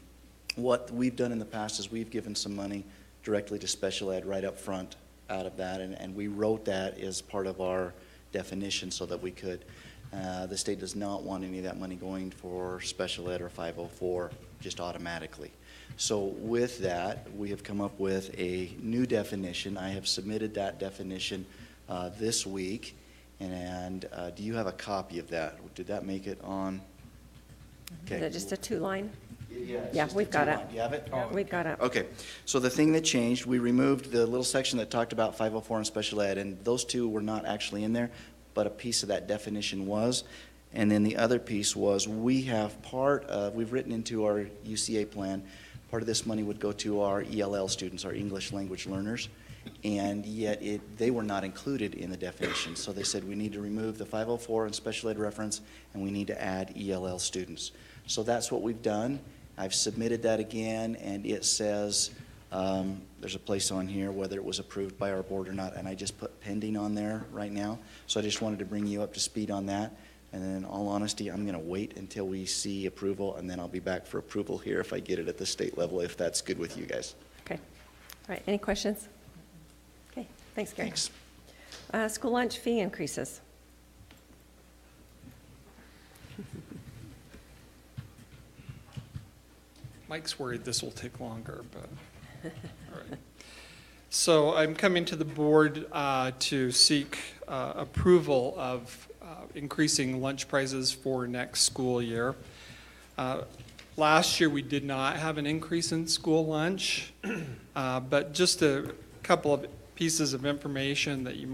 What we've done in the past is we've given some money directly to special ed right up front out of that, and we wrote that as part of our definition so that we could. The state does not want any of that money going for special ed or 504 just automatically. So with that, we have come up with a new definition. I have submitted that definition this week. And do you have a copy of that? Did that make it on? Is it just a 2-line? Yeah, we've got it. Do you have it? We've got it. Okay, so the thing that changed, we removed the little section that talked about 504 and special ed, and those two were not actually in there, but a piece of that definition was. And then the other piece was we have we've written into our UCA plan, part of this money would go to our ELL students, our English language learners. And yet they were not included in the definition. So they said we need to remove the 504 and special ed reference, and we need to add ELL students. So that's what we've done. I've submitted that again, and it says there's a place on here whether it was approved by our board or not, and I just put pending on there right now. So I just wanted to bring you up to speed on that. And then in all honesty, I'm going to wait until we see approval, and then I'll be back for approval here if I get it at the state level, if that's good with you guys. Okay. All right, any questions? Okay, thanks, Gary. Thanks. School lunch fee increases. Mike's worried this will take longer, but, all right. So I'm coming to the board to seek approval of increasing lunch prices for next school year. Last year, we did not have an increase in school lunch, but just a couple of pieces of information that you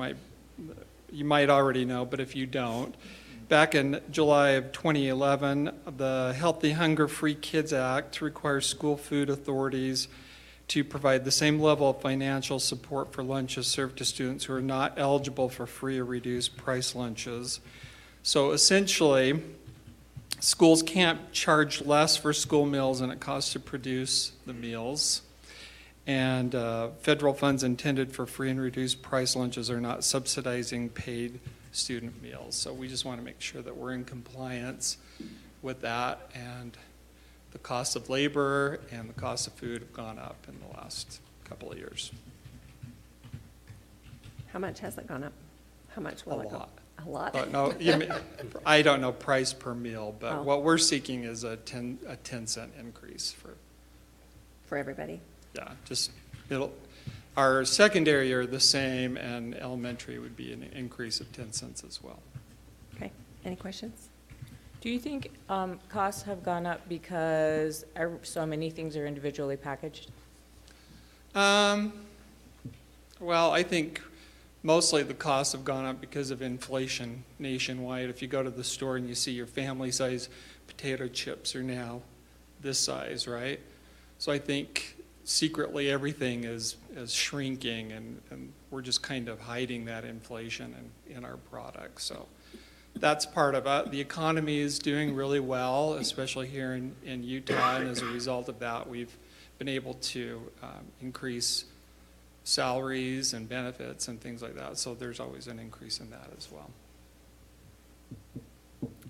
might already know, but if you don't. Back in July of 2011, the Healthy Hunger Free Kids Act requires school food authorities to provide the same level of financial support for lunches served to students who are not eligible for free or reduced price lunches. So essentially, schools can't charge less for school meals than it costs to produce the meals. And federal funds intended for free and reduced price lunches are not subsidizing paid student meals. So we just want to make sure that we're in compliance with that. And the cost of labor and the cost of food have gone up in the last couple of years. How much has it gone up? How much will it go? A lot. No, I don't know price per meal, but Oh. what we're seeking is a 10 cent increase For everybody? yeah, our secondary are the same, and elementary would be an increase of 10 cents as well. Okay, any questions? Do you think costs have gone up because so many things are individually packaged? Well, I think mostly the costs have gone up because of inflation nationwide. If you go to the store and you see your family size potato chips are now this size, right? So I think secretly everything is shrinking, and we're just kind of hiding that inflation in our products. So that's part of it. The economy is doing really well, especially here in Utah, and as a result of that, we've been able to increase salaries and benefits and things like that. So there's always an increase in that as well.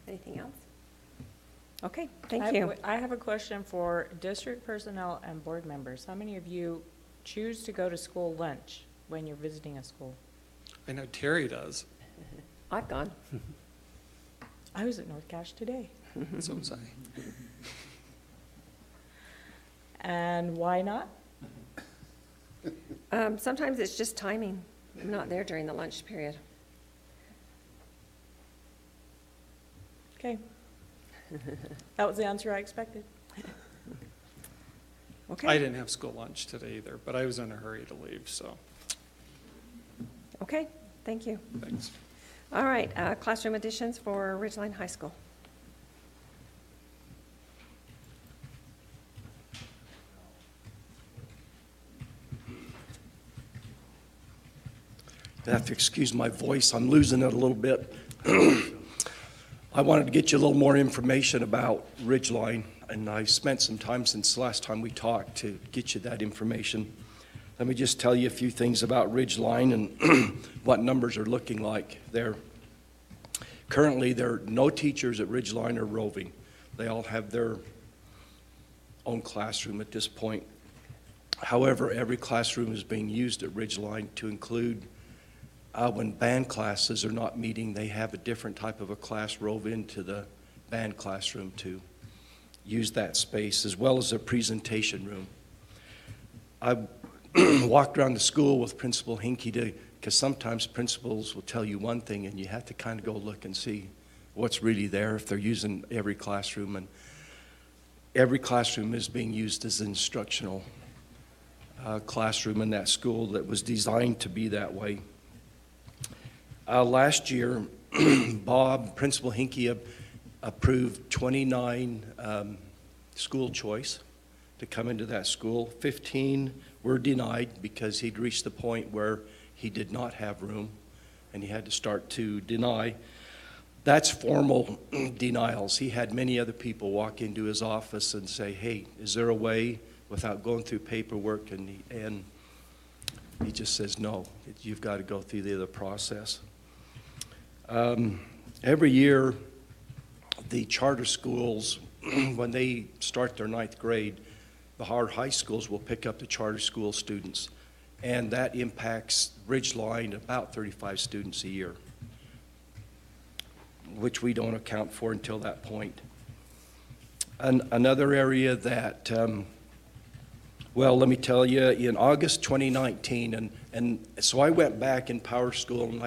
Anything else? Okay, thank you. I have a question for district personnel and board members. How many of you choose to go to school lunch when you're visiting a school? I know Terry does. I've gone. I was at North Cache today. So was I. And why not? Sometimes it's just timing. I'm not there during the lunch period. Okay. That was the answer I expected. Okay. I didn't have school lunch today either, but I was in a hurry to leave, so. Okay, thank you. Thanks. All right, classroom additions for Ridgeline High School. You have to excuse my voice, I'm losing it a little bit. I wanted to get you a little more information about Ridgeline, and I spent some time since the last time we talked to get you that information. Let me just tell you a few things about Ridgeline and what numbers are looking like there. Currently, there are no teachers at Ridgeline or roving. They all have their own classroom at this point. However, every classroom is being used at Ridgeline to include when band classes are not meeting, they have a different type of a class rove into the band classroom to use that space, as well as a presentation room. I walked around the school with Principal Hinkie because sometimes principals will tell you one thing and you have to kind of go look and see what's really there if they're using every classroom. And every classroom is being used as an instructional classroom in that school that was designed to be that way. Last year, Principal Hinkie approved 29 school choice to come into that school. 15 were denied because he'd reached the point where he did not have room and he had to start to deny. That's formal denials. He had many other people walk into his office and say, hey, is there a way without going through paperwork? And he just says, no, you've got to go through the other process. Every year, the charter schools, when they start their 9th grade, the high schools will pick up the charter school students, and that impacts Ridgeline about 35 students a year, which we don't account for until that point. Another area that, well, let me tell you, in August 2019, and so I went back in Power School and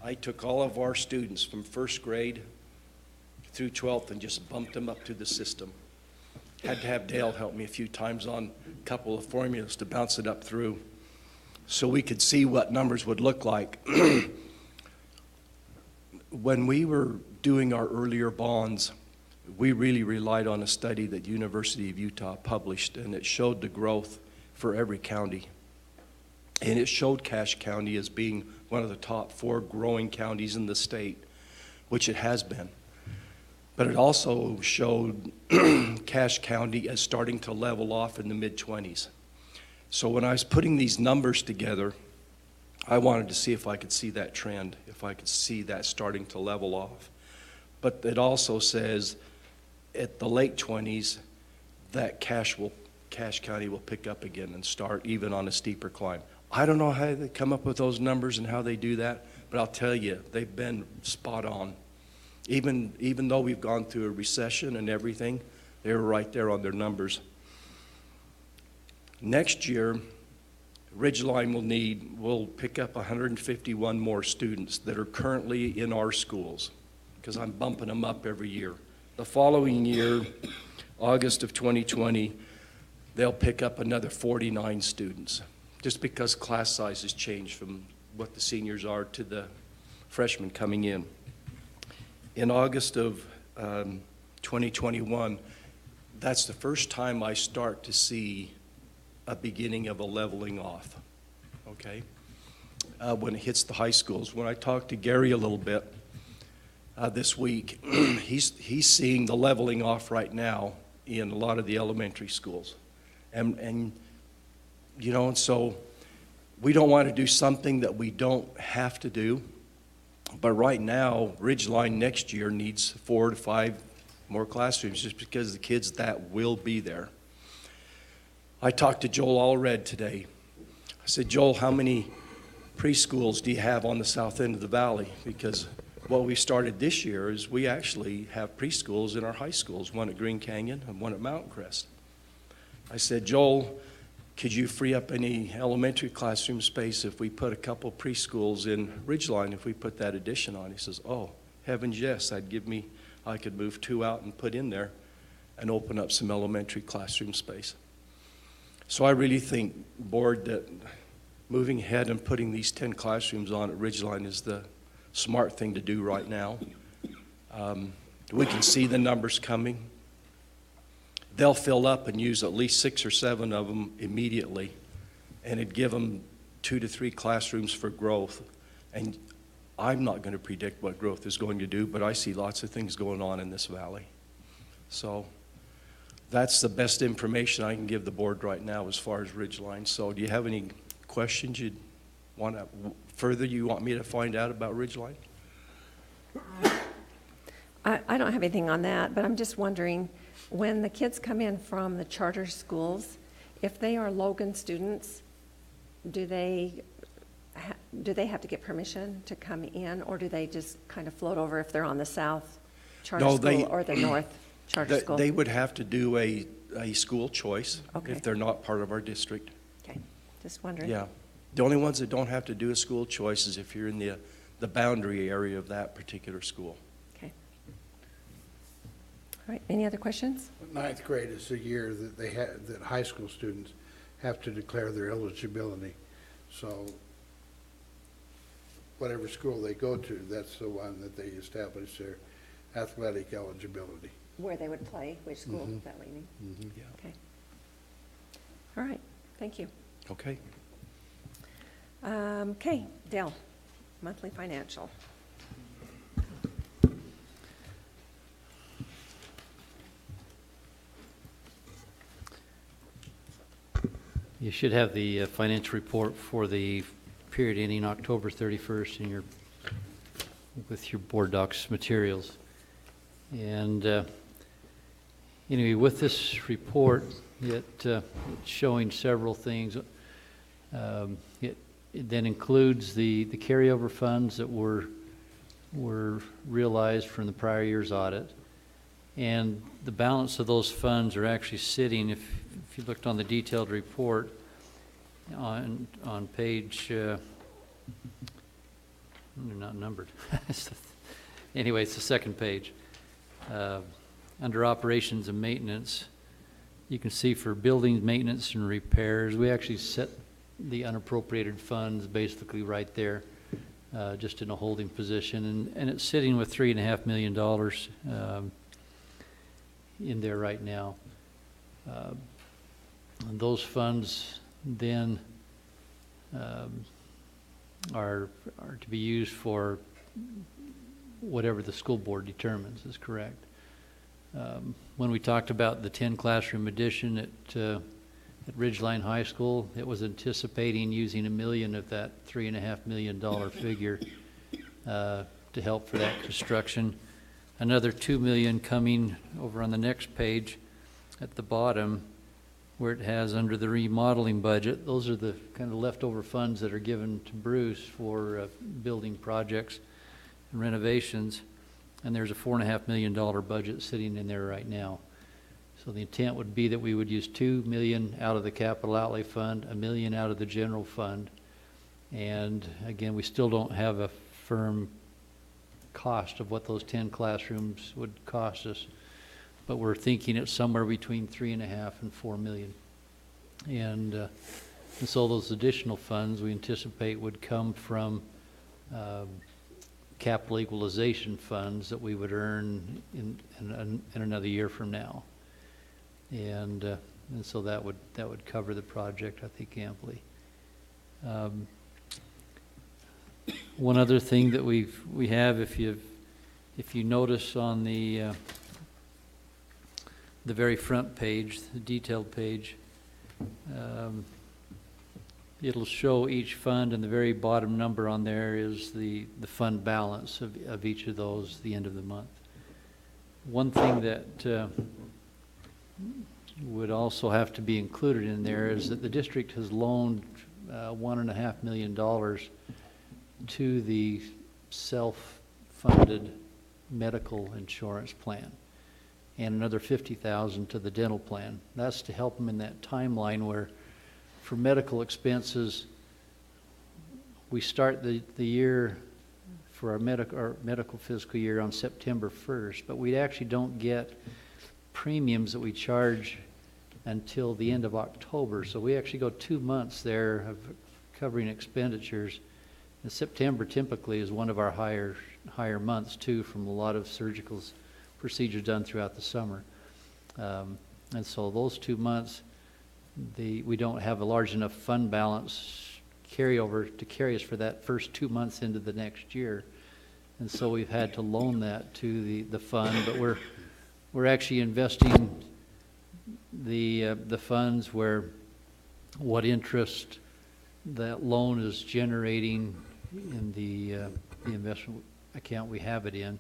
I took all of our students from 1st grade through 12th and just bumped them up to the system. Had to have Dale help me a few times on a couple of formulas to bounce it up through so we could see what numbers would look like. When we were doing our earlier bonds, we really relied on a study that University of Utah published, and it showed the growth for every county. And it showed Cache County as being one of the top 4 growing counties in the state, which it has been. But it also showed Cache County as starting to level off in the mid-20s. So when I was putting these numbers together, I wanted to see if I could see that trend, if I could see that starting to level off. But it also says at the late 20s that Cache County will pick up again and start even on a steeper climb. I don't know how they come up with those numbers and how they do that, but I'll tell you, they've been spot on. Even though we've gone through a recession and everything, they were right there on their numbers. Next year, Ridgeline will pick up 151 more students that are currently in our schools, because I'm bumping them up every year. The following year, August of 2020, they'll pick up another 49 students, just because class sizes change from what the seniors are to the freshmen coming in. In August of 2021, that's the first time I start to see a beginning of a leveling off, okay? When it hits the high schools. When I talked to Gary a little bit this week, he's seeing the leveling off right now in a lot of the elementary schools. And you know, and so we don't want to do something that we don't have to do. But right now, Ridgeline next year needs 4 to 5 more classrooms just because the kids that will be there. I talked to Joel Allred today. I said, Joel, how many preschools do you have on the south end of the valley? Because what we started this year is we actually have preschools in our high schools, one at Green Canyon and one at Mountain Crest. I said, Joel, could you free up any elementary classroom space if we put a couple preschools in Ridgeline, if we put that addition on? He says, oh, heavens, yes, I could move 2 out and put in there and open up some elementary classroom space. So I really think, board, that moving ahead and putting these 10 classrooms on at Ridgeline is the smart thing to do right now. We can see the numbers coming. They'll fill up and use at least 6 or 7 of them immediately, and it'd give them 2 to 3 classrooms for growth. And I'm not going to predict what growth is going to do, but I see lots of things going on in this valley. So that's the best information I can give the board right now as far as Ridgeline. So do you have any questions you want me to find out about Ridgeline? I don't have anything on that, but I'm just wondering, when the kids come in from the charter schools, if they are Logan students, do they have to get permission to come in, or do they just kind of float over if they're on the south charter school or the north charter school? They would have to do a school choice if they're not part of our district. Okay, just wondering. Yeah. The only ones that don't have to do a school choice is if you're in the boundary area of that particular school. Okay. All right, any other questions? Ninth grade is the year that that high school students have to declare their eligibility. So whatever school they go to, that's the one that they establish their athletic eligibility. Where they would play, which school, is that what you mean? Yeah. Okay. All right, thank you. Okay. Okay, Dale, monthly financial. You should have the financial report for the period ending October 31st with your board docs materials. And anyway, with this report, it's showing several things. It then includes the carryover funds that were realized from the prior year's audit. And the balance of those funds are actually sitting, if you looked on the detailed report on page, they're not numbered. Anyway, it's the second page. Under operations and maintenance, you can see for building maintenance and repairs, we actually set the unappropriated funds basically right there, just in a holding position. And it's sitting with $3.5 million in there right now. And those funds then are to be used for whatever the school board determines is correct. When we talked about the 10 classroom addition at Ridgeline High School, it was anticipating using $1 million of that $3.5 million figure to help for that construction. Another $2 million coming over on the next page at the bottom, where it has under the remodeling budget. Those are the kind of leftover funds that are given to Bruce for building projects and renovations. And there's a $4.5 million budget sitting in there right now. So the intent would be that we would use $2 million out of the capital outlay fund, $1 million out of the general fund. And again, we still don't have a firm cost of what those 10 classrooms would cost us, but we're thinking it's somewhere between $3.5 and $4 million. And so those additional funds we anticipate would come from capital equalization funds that we would earn in another year from now. And so that would cover the project, I think, amply. One other thing that we have, if you notice on the very front page, the detailed page, it'll show each fund, and the very bottom number on there is the fund balance of each of those at the end of the month. One thing that would also have to be included in there is that the district has loaned $1.5 million to the self-funded medical insurance plan. and another $50,000 to the dental plan. That's to help them in that timeline where, for medical expenses, we start the year for our medical fiscal year on September 1st, but we actually don't get premiums that we charge until the end of October. So we actually go 2 months there of covering expenditures. And September typically is one of our higher months too, from a lot of surgical procedures done throughout the summer. And so those 2 months, we don't have a large enough fund balance carryover to carry us for that first 2 months into the next year. And so we've had to loan that to the fund, but we're actually investing the funds where what interest that loan is generating in the investment account we have it in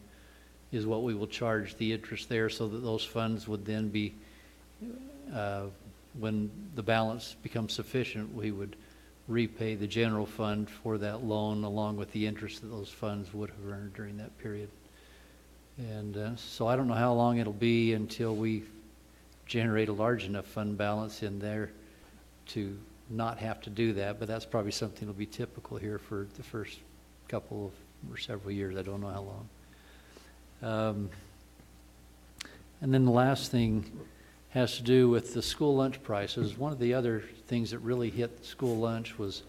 is what we will charge the interest there, so that those funds would then be, when the balance becomes sufficient, we would repay the general fund for that loan along with the interest that those funds would have earned during that period. And so I don't know how long it'll be until we generate a large enough fund balance in there to not have to do that, but that's probably something that'll be typical here for the first couple of or several years. I don't know how long. And then the last thing has to do with the school lunch prices. One of the other things that really hit school lunch was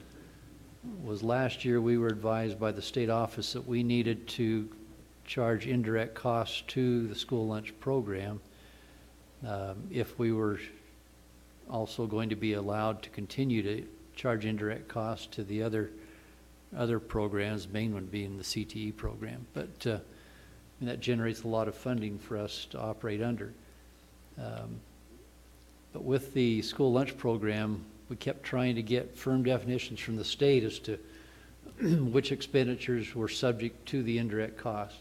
last year we were advised by the state office that we needed to charge indirect costs to the school lunch program if we were also going to be allowed to continue to charge indirect costs to the other programs, main one being the CTE program. But that generates a lot of funding for us to operate under. But with the school lunch program, we kept trying to get firm definitions from the state as to which expenditures were subject to the indirect cost.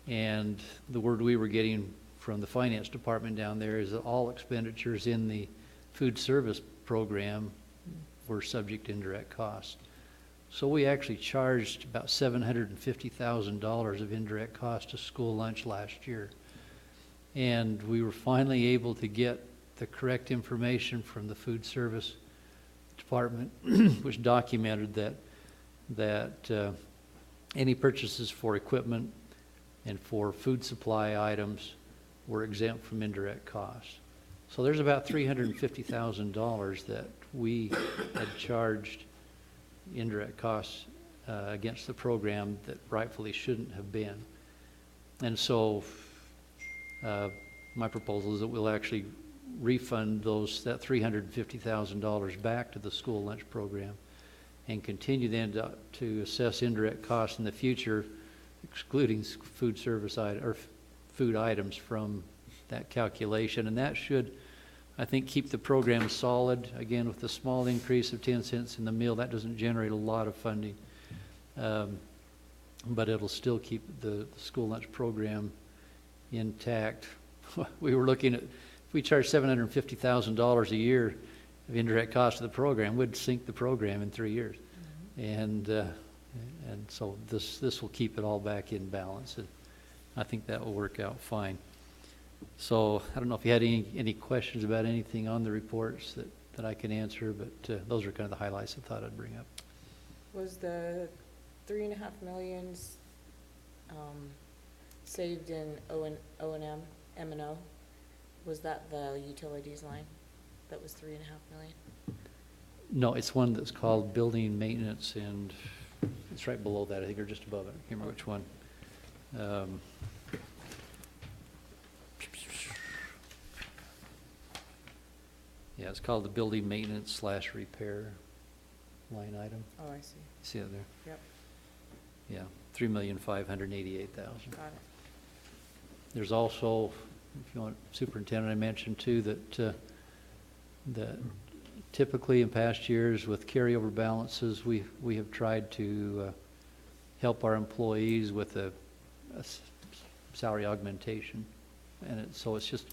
And the word we were getting from the finance department down there is that all expenditures in the food service program were subject to indirect costs. So we actually charged about $750,000 of indirect cost to school lunch last year. And we were finally able to get the correct information from the food service department, which documented that any purchases for equipment and for food supply items were exempt from indirect costs. So there's about $350,000 that we had charged indirect costs against the program that rightfully shouldn't have been. And so my proposal is that we'll actually refund that $350,000 back to the school lunch program and continue then to assess indirect costs in the future, excluding food service or food items from that calculation. And that should, I think, keep the program solid. Again, with the small increase of 10 cents in the meal, that doesn't generate a lot of funding. But it'll still keep the school lunch program intact. We were looking at, if we charge $750,000 a year of indirect cost to the program, we'd sink the program in 3 years. And so this will keep it all back in balance. And I think that will work out fine. So I don't know if you had any questions about anything on the reports that I can answer, but those are kind of the highlights I thought I'd bring up. Was the $3.5 million saved in O&M, M&O? Was that the utilities line that was $3.5 million? No, it's one that's called building maintenance, and it's right below that, I think, or just above it. I can't remember which one. Yeah, it's called the building maintenance / repair line item. Oh, I see. See it there? Yep. Yeah, $3,588,000. Got it. There's also, if you want, Superintendent, I mentioned too that typically in past years with carryover balances, we have tried to help our employees with a salary augmentation. And so it's just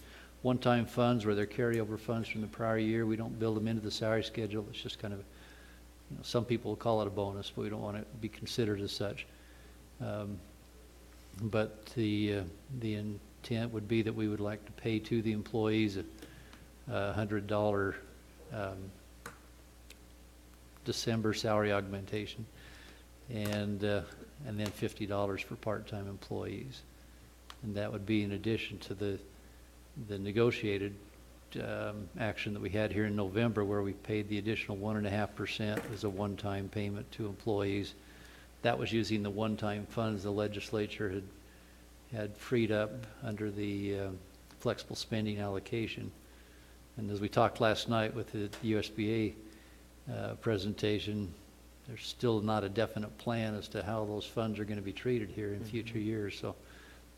one-time funds where they're carryover funds from the prior year. We don't build them into the salary schedule. It's just kind of, some people call it a bonus, but we don't want it to be considered as such. But the intent would be that we would like to pay to the employees a $100 December salary augmentation, and then $50 for part-time employees. And that would be in addition to the negotiated action that we had here in November, where we paid the additional 1.5% as a one-time payment to employees. That was using the one-time funds the legislature had freed up under the flexible spending allocation. And as we talked last night with the USBA presentation, there's still not a definite plan as to how those funds are going to be treated here in future years. So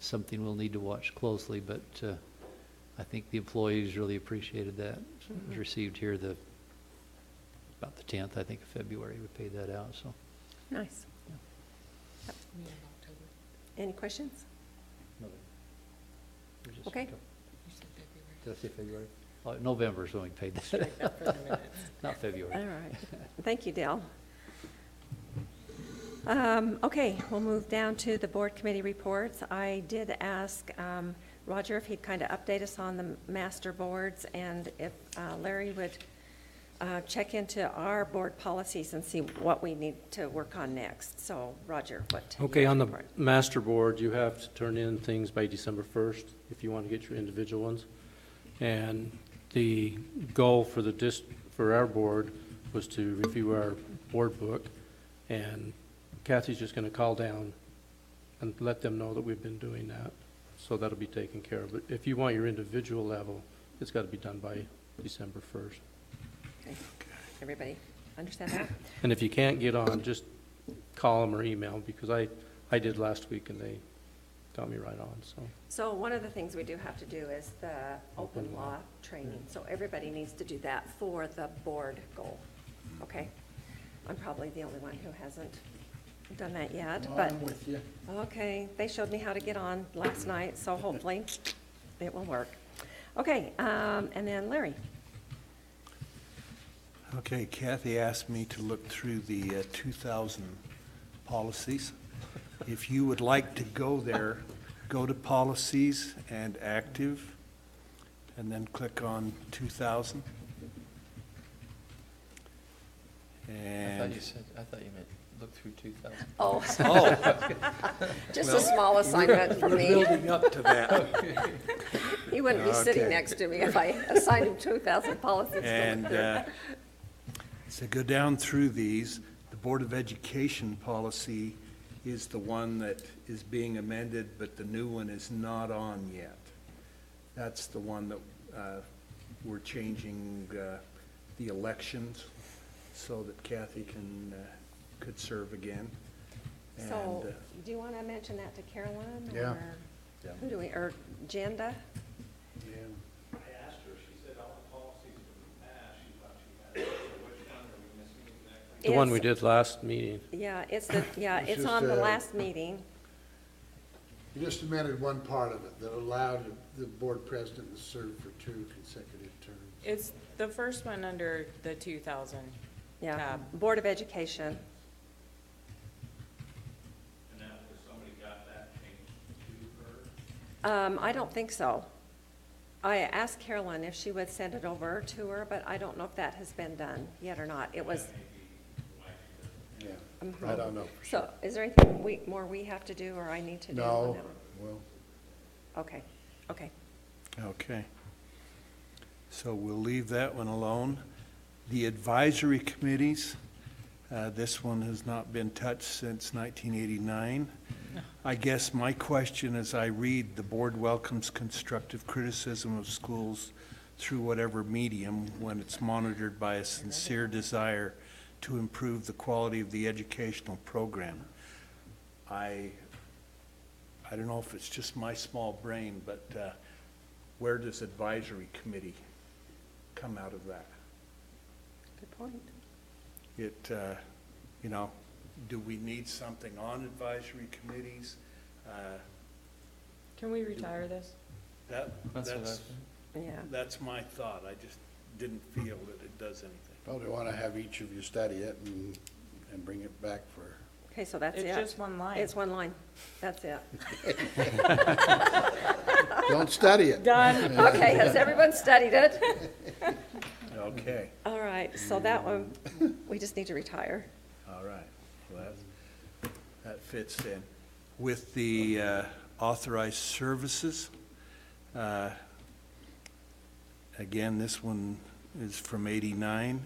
something we'll need to watch closely, but I think the employees really appreciated that. It was received here about the 10th, I think, of February. We paid that out. So Nice. Yep. Any questions? Okay. Did I say February? Oh, November is when we paid that. Not February. All right. Thank you, Dale. Okay, we'll move down to the board committee reports. I did ask Roger if he'd kind of update us on the master boards, and if Larry would check into our board policies and see what we need to work on next. So, Roger, what? Okay, on the master board, you have to turn in things by December 1st if you want to get your individual ones. And the goal for for our board was to review our board book, and Kathy's just going to call down and let them know that we've been doing that. So that'll be taken care of. But if you want your individual level, it's got to be done by December 1st. Okay. Everybody understand that? And if you can't get on, just call them or email, because I did last week and they got me right on. So one of the things we do have to do is the open law training. So everybody needs to do that for the board goal. Okay? I'm probably the only one who hasn't done that yet, but I'm with you. okay, they showed me how to get on last night, so hopefully it will work. Okay, and then Larry. Okay, Kathy asked me to look through the 2000 policies. If you would like to go there, go to policies and active, and then click on 2000. And I thought you meant look through 2000. Oh. Just Well, a small assignment for me. We're building up to that. He wouldn't be sitting Okay. next to me if I assigned him 2,000 policies. And so go down through these. The Board of Education policy is the one that is being amended, but the new one is not on yet. That's the one that we're changing the elections so that Kathy could serve again. So, And, do you want to mention that to Carolyn? Yeah. Or who do we, or Janda? I asked her, she said all the policies from the past, she thought she had, which one are we missing exactly? The one we did last meeting. Yeah, it's It's it's just, on the last meeting. You just amended one part of it that allowed the board president to serve for 2 consecutive terms. It's the first one under the 2000 Yeah, tab. Board of Education. And that was somebody got that changed to her? I don't think so. I asked Carolyn if she would send it over to her, but I don't know if that has been done yet or not. It was. Yeah, I don't know for sure. So, is there anything more we have to do, or I need to do? on No, that one? well, Okay, okay. Okay. So we'll leave that one alone. The advisory committees, this one has not been touched since 1989. I guess my question as I read, the board welcomes constructive criticism of schools through whatever medium when it's monitored by a sincere desire to improve the quality of the educational program. I don't know if it's just my small brain, but where does advisory committee come out of that? Good point. It, do we need something on advisory committees? Can we retire this? That's my thought. I just didn't feel that it does anything. probably want to have each of you study it and bring it back for Okay, so that's it. It's just one line. It's one line. That's it. Don't study it. Done. Okay, has everyone studied it? Okay, All right, so that one, we just need to retire. all right. Well, that fits in. With the authorized services, again, this one is from 89.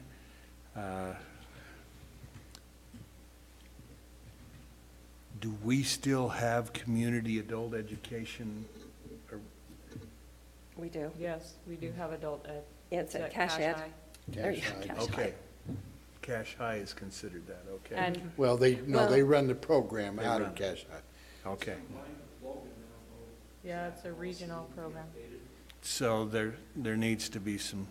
Do we still have community adult education? We do. Yes, we do have adult ed. It's Is at that Cash Ed. High? Or, Cash yeah, High. Cash Okay. High. Cash High is considered that, okay? And Well, they Well- run the program They out run of it. Cash High. Okay. yeah, it's a regional program. So there needs to be some,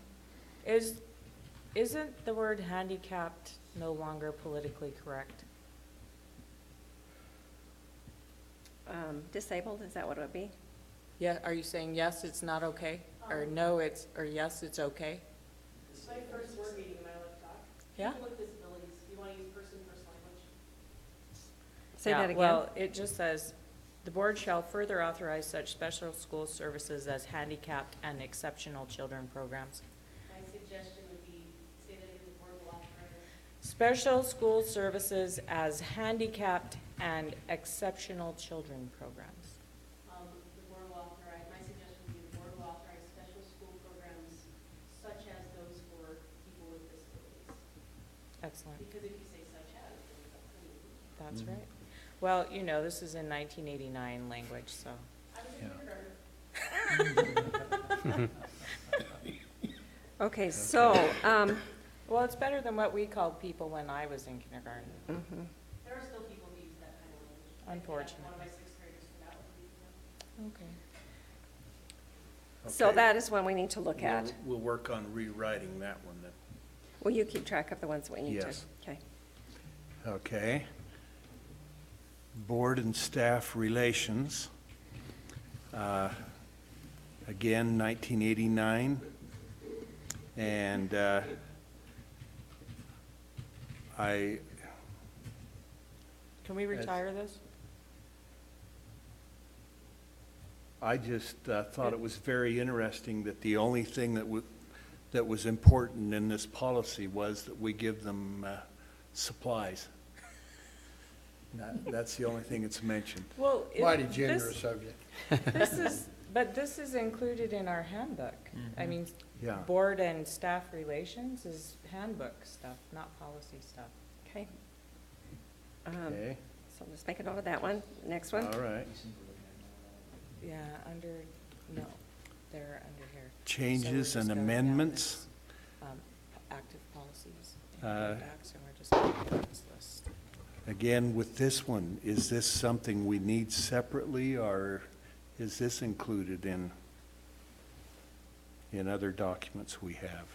Isn't the word handicapped no longer politically correct? Disabled, is that what it would be? Yeah, are you saying yes, it's not okay? Or no, or yes, it's okay? It's my first board meeting in my life. Yeah? People with disabilities, do you want to use person first language? Say Yeah, that again. well, it just says, "The board shall further authorize such special school services as handicapped and exceptional children programs." My suggestion would be, say that the board will authorize. Special school services as handicapped and exceptional children programs. The board will authorize, my suggestion would be the board will authorize special school programs such as those for people with disabilities. Excellent. Because if you say such as, then it's up to you. That's right. Well, you know, this is in 1989 language, so. I was in kindergarten. Okay, so, Well, it's better than what we called people when I was in kindergarten, There are still people who use that kind of language. unfortunately. One of my sixth graders forgot what we used. Okay. so Okay. that is one we need to look at. we'll work on rewriting that one then. Will you keep track of the ones we need to? Yes. Okay. Okay. Board and staff relations. Again, 1989. And Can we retire this? I just thought it was very interesting that the only thing that was important in this policy was that we give them supplies. That's the only thing that's mentioned. Well, Mighty generous of you. But this is included in our handbook. I mean, Yeah. board and staff relations is handbook stuff, not policy stuff. Okay. Okay, So just make a note of that one. Next one. all right. Yeah, no, they're under here. Changes So we're just and going down amendments. this, Active policies. Uh, And we're just going down this list. Again, with this one, is this something we need separately, or is this included in other documents we have?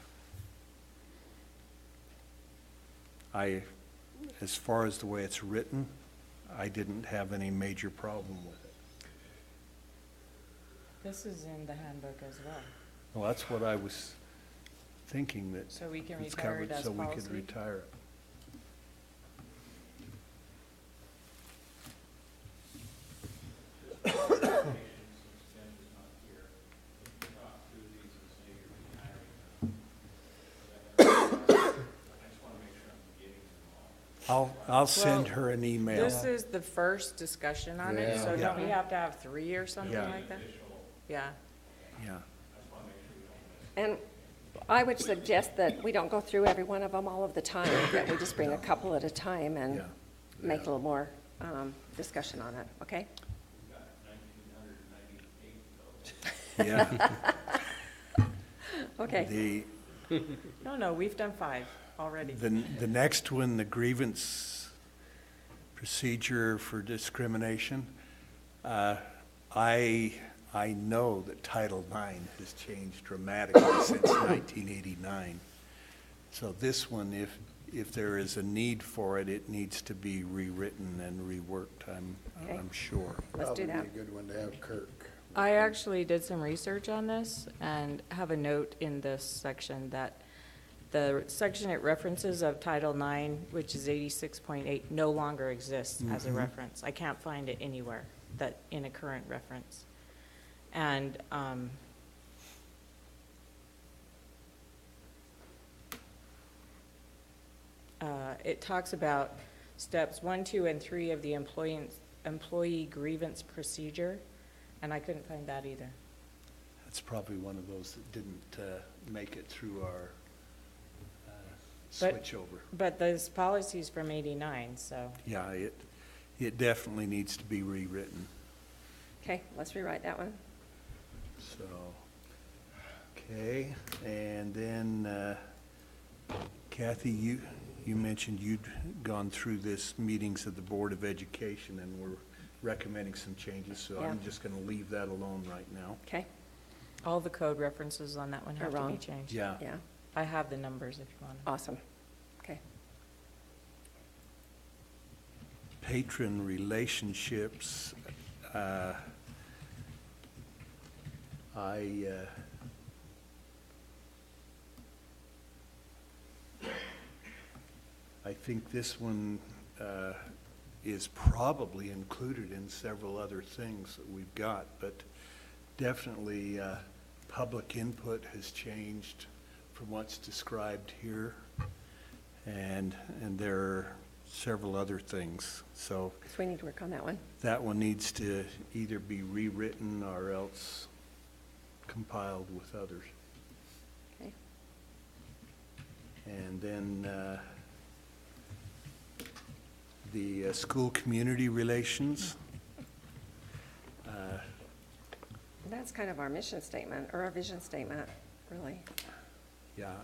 As far as the way it's written, I didn't have any major problem with it. This is in the handbook as well. Well, that's what I was thinking, that So we can it's retire it covered, as so we could policy? retire it. I'll send Well, her an email. This is the first discussion on it, Yeah. so don't we Yeah. have to have 3 or something Yeah. like that? Yeah. Yeah. And I would suggest that we don't go through every one of them all of the time, that we just bring a couple at a time and Yeah. make a little more discussion on it, okay? Yeah. Okay. No, we've done 5 already. The next one, the grievance procedure for discrimination, I know that Title IX has changed dramatically since 1989. So this one, if there is a need for it, it needs to be rewritten and reworked, Okay. I'm sure. Let's do that. Probably be a good one to have Kirk. I actually did some research on this and have a note in this section that The section it references of Title IX, which is 86.8, no longer exists as a reference. I can't find it anywhere that, in a current reference. And it talks about steps 1, 2, and 3 of the employee grievance procedure, and I couldn't find that either. That's probably one of those that didn't make it through our But- switchover. But this policy's from 89, so. Yeah, it definitely needs to be rewritten. Okay, let's rewrite that one. So, okay, and then Kathy, you mentioned you'd gone through this meetings of the Board of Education and were recommending some changes, so I'm Yeah. just going to leave that alone right now. Okay. All the code references on that one have Are to be wrong. changed. Yeah. Yeah, I have the numbers if you want. awesome. Okay. Patron relationships, I think this one is probably included in several other things that we've got, but definitely public input has changed from what's described here, and there are several other things. So So we need to work on that one. that one needs to either be rewritten or else compiled with others. Okay. And then the school community relations. That's kind of our mission statement, or our vision statement, really. Yeah,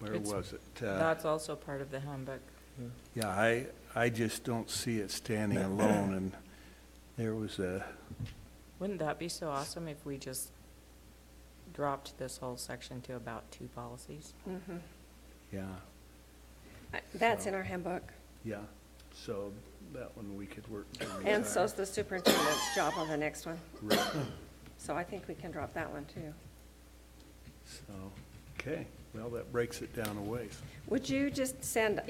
where It's- was it? That's also part of the handbook. Yeah, I just don't see it standing alone, and there was Wouldn't that be so awesome if we just dropped this whole section to about 2 policies? Mhm. yeah, That's in our handbook. yeah, so that one we could work to And retire. so's the superintendent's job on the next one. Right. So I think we can drop that one too. So, okay, well, that breaks it down a ways. Would you just send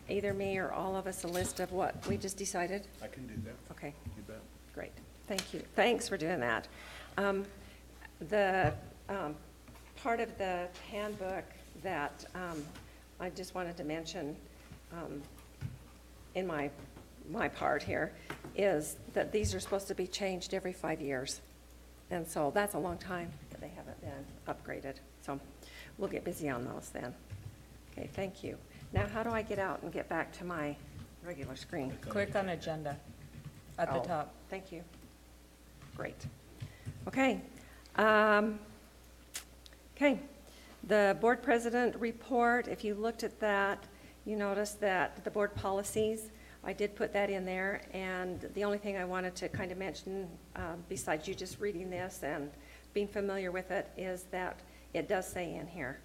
either me or all of us a list of what we just decided? I can do that. Okay, You bet. great. Thank you. Thanks for doing that. The part of the handbook that I just wanted to mention in my part here is that these are supposed to be changed every 5 years. And so that's a long time that they haven't been upgraded. So we'll get busy on those then. Okay, thank you. Now, how do I get out and get back to my regular screen? Click on agenda at the Oh, top. Thank you. Great. Okay. Okay. The board president report, if you looked at that, you noticed that the board policies, I did put that in there, and the only thing I wanted to kind of mention, besides you just reading this and being familiar with it, is that it does say in here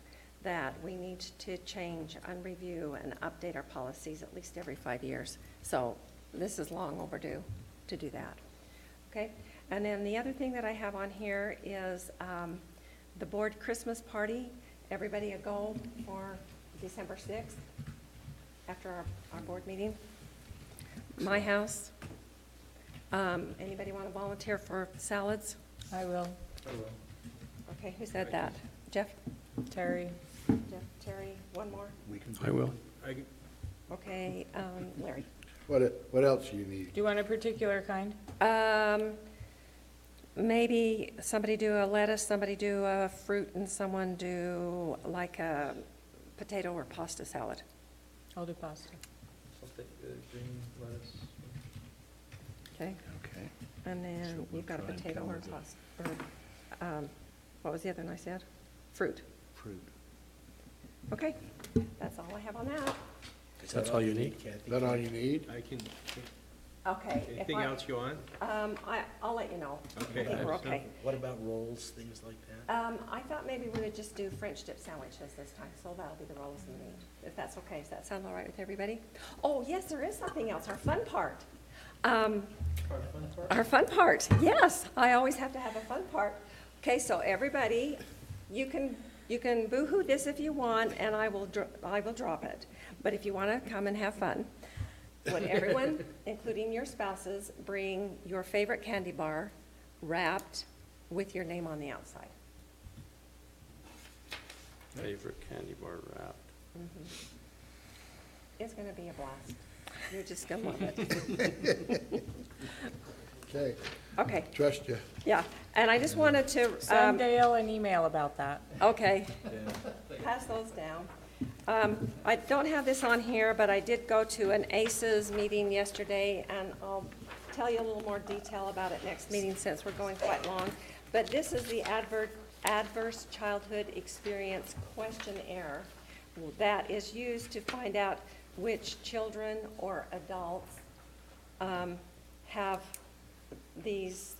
that we need to change and review and update our policies at least every 5 years. So this is long overdue to do that. Okay? And then the other thing that I have on here is the board Christmas party. Everybody a go for December 6th after our board meeting. My house. Anybody want to volunteer for salads? I will. Okay, who said that? Jeff? Terry. Jeff, Terry, one more? We can. I will. Okay, Larry. What else do you need? Do you want a particular kind? Maybe somebody do a lettuce, somebody do a fruit, and someone do like a potato or pasta salad. I'll do pasta. Something green lettuce. Okay? Okay. And then So we'll you've got a try and potato come or with it. pasta, or, what was the other one I said? Fruit. Fruit. Okay, that's all I have on that. That's all you need? Is that all you need? I can, Okay. if anything I- else you want? I'll let you know. Okay. I think we're okay. What about rolls, things like that? I thought maybe we would just do French dip sandwiches this time, so that'll be the rolls and meat, if that's okay. Does that sound all right with everybody? Oh, yes, there is something else, our fun part. Our fun part, yes. I always have to have a fun part. Okay, so everybody, you can boo-hoo this if you want, and I will drop it. But if you want to come and have fun, would everyone, including your spouses, bring your favorite candy bar wrapped with your name on the outside? Favorite candy bar wrapped. Mhm. It's going to be a blast. You're just going to love it. Okay. Okay. Trust you. Yeah, and I just wanted to. Send Dale an email about that. Okay. Pass those down. I don't have this on here, but I did go to an ACES meeting yesterday, and I'll tell you a little more detail about it next meeting since we're going quite long. But this is the Adverse Childhood Experience Questionnaire that is used to find out which children or adults have these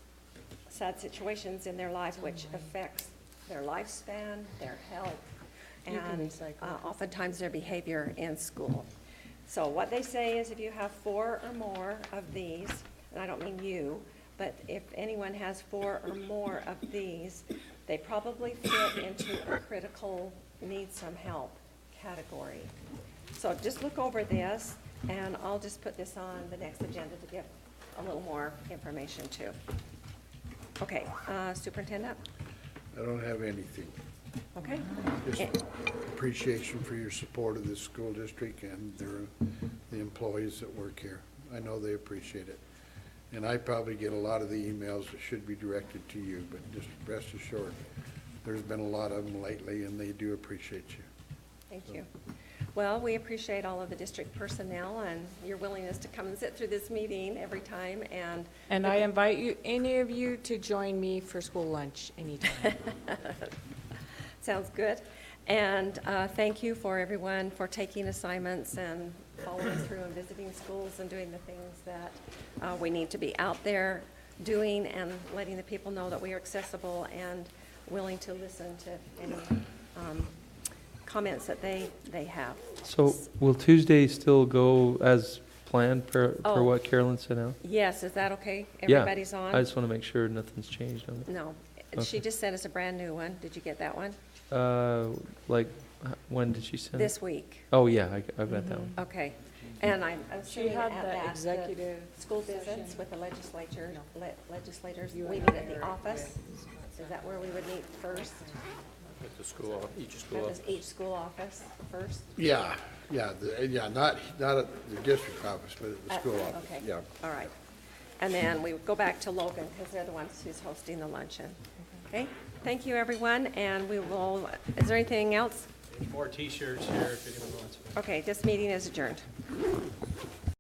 sad situations in their lives which affects their lifespan, their health, and oftentimes their behavior in school. So what they say is if you have 4 or more of these, and I don't mean you, but if anyone has 4 or more of these, they probably fit into a critical need some help category. So just look over this, and I'll just put this on the next agenda to give a little more information too. Okay, Superintendent? I don't have anything. Okay. Just appreciation for your support of this school district and the employees that work here. I know they appreciate it. And I probably get a lot of the emails that should be directed to you, but just rest assured, there's been a lot of them lately, and they do appreciate you. Thank you. Well, we appreciate all of the district personnel and your willingness to come and sit through this meeting every time. And I invite you, any of you, to join me for school lunch anytime. Sounds good. And thank you for everyone for taking assignments and following through and visiting schools and doing the things that we need to be out there doing and letting the people know that we are accessible and willing to listen to any comments that they have. So will Tuesday still go as planned for Oh. what Carolyn sent out? Yes, is that okay? Yeah. Everybody's on? I just want to make sure nothing's changed on it. No, she Okay. just sent us a brand new one. Did you get that one? When did she send it? This week. Oh, yeah, I've got that one. Okay. And I'm She assuming had at the that, executive school visits session. with the legislators, You we and meet I at the were office? Is that where we would meet first? At the school, each school. At each school office first? Yeah, not at the district office, but at the school office, Okay. yeah. All right. And then we would go back to Logan because they're the ones who's hosting the luncheon. Okay? Thank you, everyone, and we will, is there anything else? More T-shirts here if anyone wants. Okay, this meeting is adjourned.